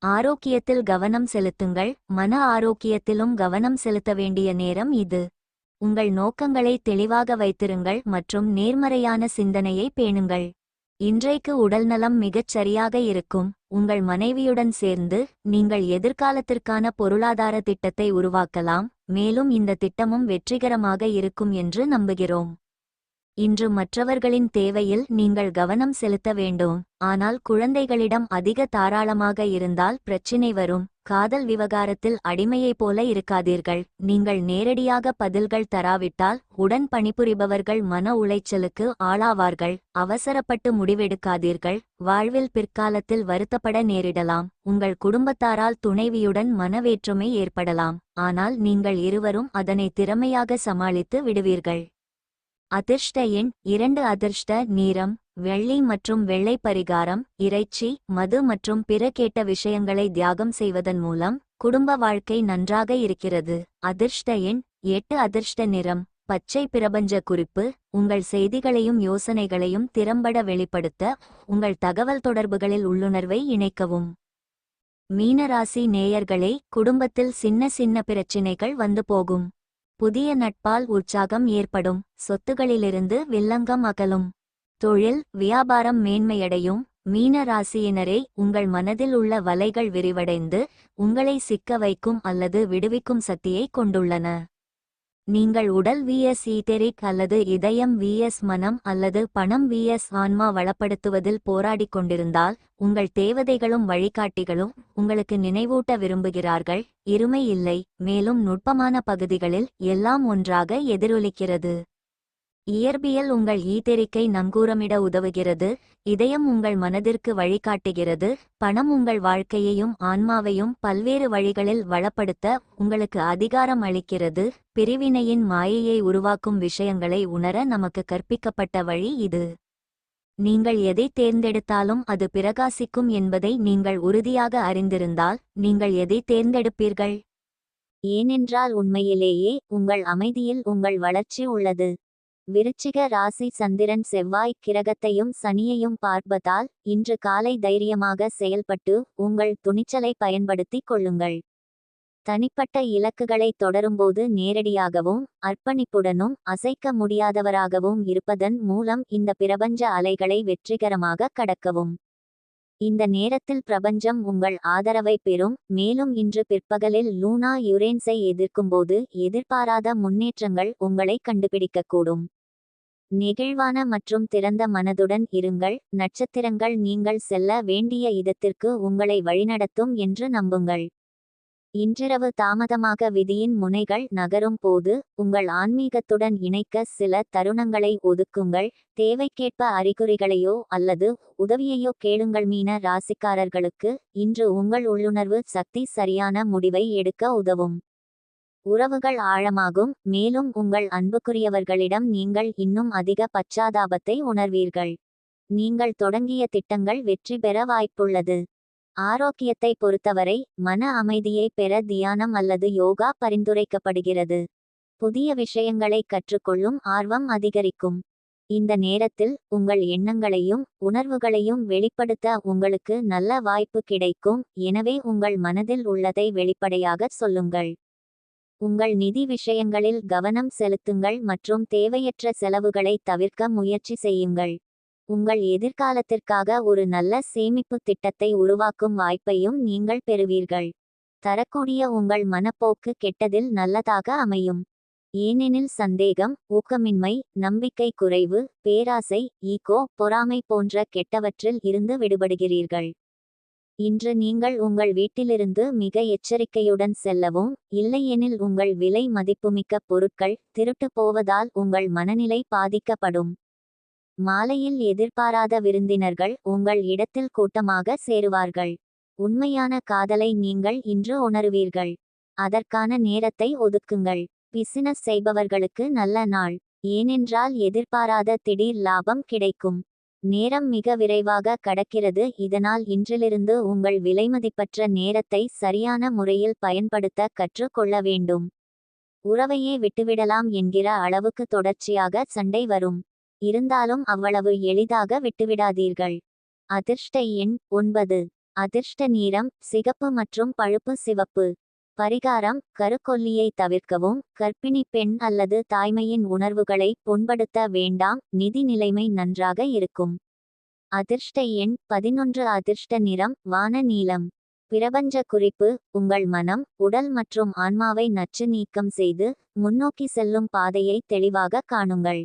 ஆரோக்கியத்தில் கவனம் செலுத்துங்கள். மன ஆரோக்கியத்திலும் கவனம் செலுத்த வேண்டிய நேரம் இது. உங்கள் நோக்கங்களை தெளிவாக வைத்திருங்கள் மற்றும் நேர்மறையான சிந்தனையை பேணுங்கள். இன்றைக்கு உடல்நலம் மிகச் சரியாக இருக்கும். உங்கள் மனைவியுடன் சேர்ந்து நீங்கள் எதிர்காலத்திற்கான பொருளாதார திட்டத்தை உருவாக்கலாம், மேலும் இந்த திட்டமும் வெற்றிகரமாக இருக்கும் என்று நம்புகிறோம். இன்று மற்றவர்களின் தேவையில் நீங்கள் கவனம் செலுத்த வேண்டும், ஆனால் குழந்தைகளிடம் அதிக தாராளமாக இருந்தால் பிரச்சினை வரும். காதல் விவகாரத்தில் அடிமையைப் போல இருக்காதீர்கள். நீங்கள் நேரடியாக பதில்கள் தராவிட்டால் உடன் பணிபுரிபவர்கள் மன உளைச்சலுக்கு ஆளாவார்கள். அவசரப்பட்டு முடிவெடுக்காதீர்கள், வாழ்வில் பிற்காலத்தில் வருத்தப்பட நேரிடலாம். உங்கள் குடும்பத்தாரால் துணைவியுடன் மனவேற்றுமை ஏற்படலாம், ஆனால் நீங்கள் இருவரும் அதனை திறமையாக சமாளித்து விடுவீர்கள். அதிர்ஷ்ட எண் 2. அதிர்ஷ்ட நிறம் வெள்ளி மற்றும் வெள்ளை. பரிகாரம்: இறைச்சி, மது மற்றும் பிற கேட்ட விஷயங்களை தியாகம் செய்வதன் மூலம் குடும்ப வாழ்க்கை நன்றாக இருக்கிறது. அதிர்ஷ்ட எண் 8. அதிர்ஷ்ட நிறம் பச்சை. பிரபஞ்ச குறிப்பு: உங்கள் செய்திகளையும் யோசனைகளையும் திறம்பட வெளிப்படுத்த உங்கள் தகவல் தொடர்புகளில் உள்ளுணர்வை இணைக்கவும். மீனராசி நேயர்களே, குடும்பத்தில் சின்ன சின்ன பிரச்சினைகள் வந்து போகும். புதிய நட்பால் உற்சாகம் ஏற்படும். சொத்துகளிலிருந்து வில்லங்கம் அகலும். தொழில் வியாபாரம் மேன்மையடையும். மீன ராசியினரே, உங்கள் மனதில் உள்ள வலைகள் விரிவடைந்து உங்களை சிக்க வைக்கும் அல்லது விடுவிக்கும் சக்தியை கொண்டுள்ளன. நீங்கள் உடல் vs ஈத்தெரிக் அல்லது இதயம் vs மனம் அல்லது பணம் vs ஆன்மா வளப்படுத்துவதில் போராடிக் கொண்டிருந்தால் உங்கள் தேவதைகளும் வழிகாட்டிகளும் உங்களுக்கு நினைவூட்ட விரும்புகிறார்கள். இருமை இல்லை, மேலும் நுட்பமான பகுதிகளில் எல்லாம் ஒன்றாக எதிரொலிக்கிறது. இயற்பியல் உங்கள் ஈத்தெரிக்கை நங்கூரமிட உதவுகிறது. இதயம் உங்கள் மனதிற்கு வழிகாட்டுகிறது. பணம் உங்கள் வாழ்க்கையையும் ஆன்மாவையும் பல்வேறு வழிகளில் வளப்படுத்த உங்களுக்கு அதிகாரம் அளிக்கிறது. பிரிவினையின் மாயையை உருவாக்கும் விஷயங்களை உணர நமக்கு கற்பிக்கப்பட்ட வழி இது. நீங்கள் எதை தேர்ந்தெடுத்தாலும் அது பிரகாசிக்கும் என்பதை நீங்கள் உறுதியாக அறிந்திருந்தால் நீங்கள் எதை தேர்ந்தெடுப்பீர்கள்? ஏனென்றால் உண்மையிலேயே உங்கள் அமைதியில் உங்கள் வளர்ச்சி உள்ளது. விருச்சிக ராசி சந்திரன் செவ்வாய் கிரகத்தையும் சனியையும் பார்ப்பதால் இன்று காலை தைரியமாக செயல்பட்டு உங்கள் துணிச்சலை பயன்படுத்திக் கொள்ளுங்கள். தனிப்பட்ட இலக்குகளை தொடரும்போது நேரடியாகவும் அர்ப்பணிப்புடனும் அசைக்க முடியாதவராகவும் இருப்பதன் மூலம் இந்த பிரபஞ்ச அலைகளை வெற்றிகரமாக கடக்கவும். இந்த நேரத்தில் பிரபஞ்சம் உங்கள் ஆதரவை பெறும். மேலும் இன்று பிற்பகலில் லூனா யுரேன்ஸை எதிர்க்கும்போது எதிர்பாராத முன்னேற்றங்கள் உங்களை கண்டுபிடிக்கக்கூடும். நெகிழ்வான மற்றும் திறந்த மனதுடன் இருங்கள். நட்சத்திரங்கள் நீங்கள் செல்ல வேண்டிய இடத்திற்கு உங்களை வழிநடத்தும் என்று நம்புங்கள். இன்றிரவு தாமதமாக விதியின் முனைகள் நகரும் போது உங்கள் ஆன்மீகத்துடன் இணைக்க சில தருணங்களை ஒதுக்குங்கள். தேவைக்கேற்ப அறிகுறிகளையோ அல்லது உதவியையோ கேளுங்கள். மீன ராசிக்காரர்களுக்கு இன்று உங்கள் உள்ளுணர்வு சக்தி சரியான முடிவை எடுக்க உதவும். உறவுகள் ஆழமாகும். மேலும் உங்கள் அன்புக்குரியவர்களிடம் நீங்கள் இன்னும் அதிக பச்சாதாபத்தை உணர்வீர்கள். நீங்கள் தொடங்கிய திட்டங்கள் வெற்றி பெற வாய்ப்புள்ளது. ஆரோக்கியத்தை பொறுத்தவரை மன அமைதியை பெற தியானம் அல்லது யோகா பரிந்துரைக்கப்படுகிறது. புதிய விஷயங்களை கற்றுக்கொள்ளும் ஆர்வம் அதிகரிக்கும். இந்த நேரத்தில் உங்கள் எண்ணங்களையும் உணர்வுகளையும் வெளிப்படுத்த உங்களுக்கு நல்ல வாய்ப்பு கிடைக்கும். எனவே உங்கள் மனதில் உள்ளதை வெளிப்படையாக சொல்லுங்கள். உங்கள் நிதி விஷயங்களில் கவனம் செலுத்துங்கள் மற்றும் தேவையற்ற செலவுகளை தவிர்க்க முயற்சி செய்யுங்கள். உங்கள் எதிர்காலத்திற்காக ஒரு நல்ல சேமிப்பு திட்டத்தை உருவாக்கும் வாய்ப்பையும் நீங்கள் பெறுவீர்கள். தரக்கூடிய உங்கள் மனப்போக்கு கெட்டதில் நல்லதாக அமையும். ஏனெனில் சந்தேகம், ஊக்கமின்மை, நம்பிக்கை குறைவு, பேராசை, ஈகோ, பொறாமை போன்ற கெட்டவற்றில் இருந்து விடுபடுகிறீர்கள். இன்று நீங்கள் உங்கள் வீட்டிலிருந்து மிக எச்சரிக்கையுடன் செல்லவும். இல்லையெனில் உங்கள் விலை மதிப்புமிக்க பொருட்கள் திருட்டு போவதால் உங்கள் மனநிலை பாதிக்கப்படும். மாலையில் எதிர்பாராத விருந்தினர்கள் உங்கள் இடத்தில் கூட்டமாக சேருவார்கள். உண்மையான காதலை நீங்கள் இன்று உணருவீர்கள். அதற்கான நேரத்தை ஒதுக்குங்கள். பிசினஸ் செய்பவர்களுக்கு நல்ல நாள். ஏனென்றால் எதிர்பாராத திடீர் லாபம் கிடைக்கும். நேரம் மிக விரைவாக கடக்கிறது. இதனால் இன்றிலிருந்து உங்கள் விலைமதிப்பற்ற நேரத்தை சரியான முறையில் பயன்படுத்த கற்றுக்கொள்ள வேண்டும். உறவையே விட்டுவிடலாம் என்கிற அளவுக்கு தொடர்ச்சியாக சண்டை வரும். இருந்தாலும் அவ்வளவு எளிதாக விட்டுவிடாதீர்கள். அதிர்ஷ்ட எண் 9. அதிர்ஷ்ட நிறம் சிகப்பு மற்றும் பழுப்பு சிவப்பு. பரிகாரம்: கருக்கொல்லியை தவிர்க்கவும். கர்ப்பிணி பெண் அல்லது தாய்மையின் உணர்வுகளை புண்படுத்த வேண்டாம். நிதி நிலைமை நன்றாக இருக்கும். அதிர்ஷ்ட எண் 11. அதிர்ஷ்ட நிறம் வான நீலம். பிரபஞ்ச குறிப்பு: உங்கள் மனம், உடல் மற்றும் ஆன்மாவை நச்சு நீக்கம் செய்து முன்னோக்கி செல்லும் பாதையை தெளிவாக காணுங்கள்.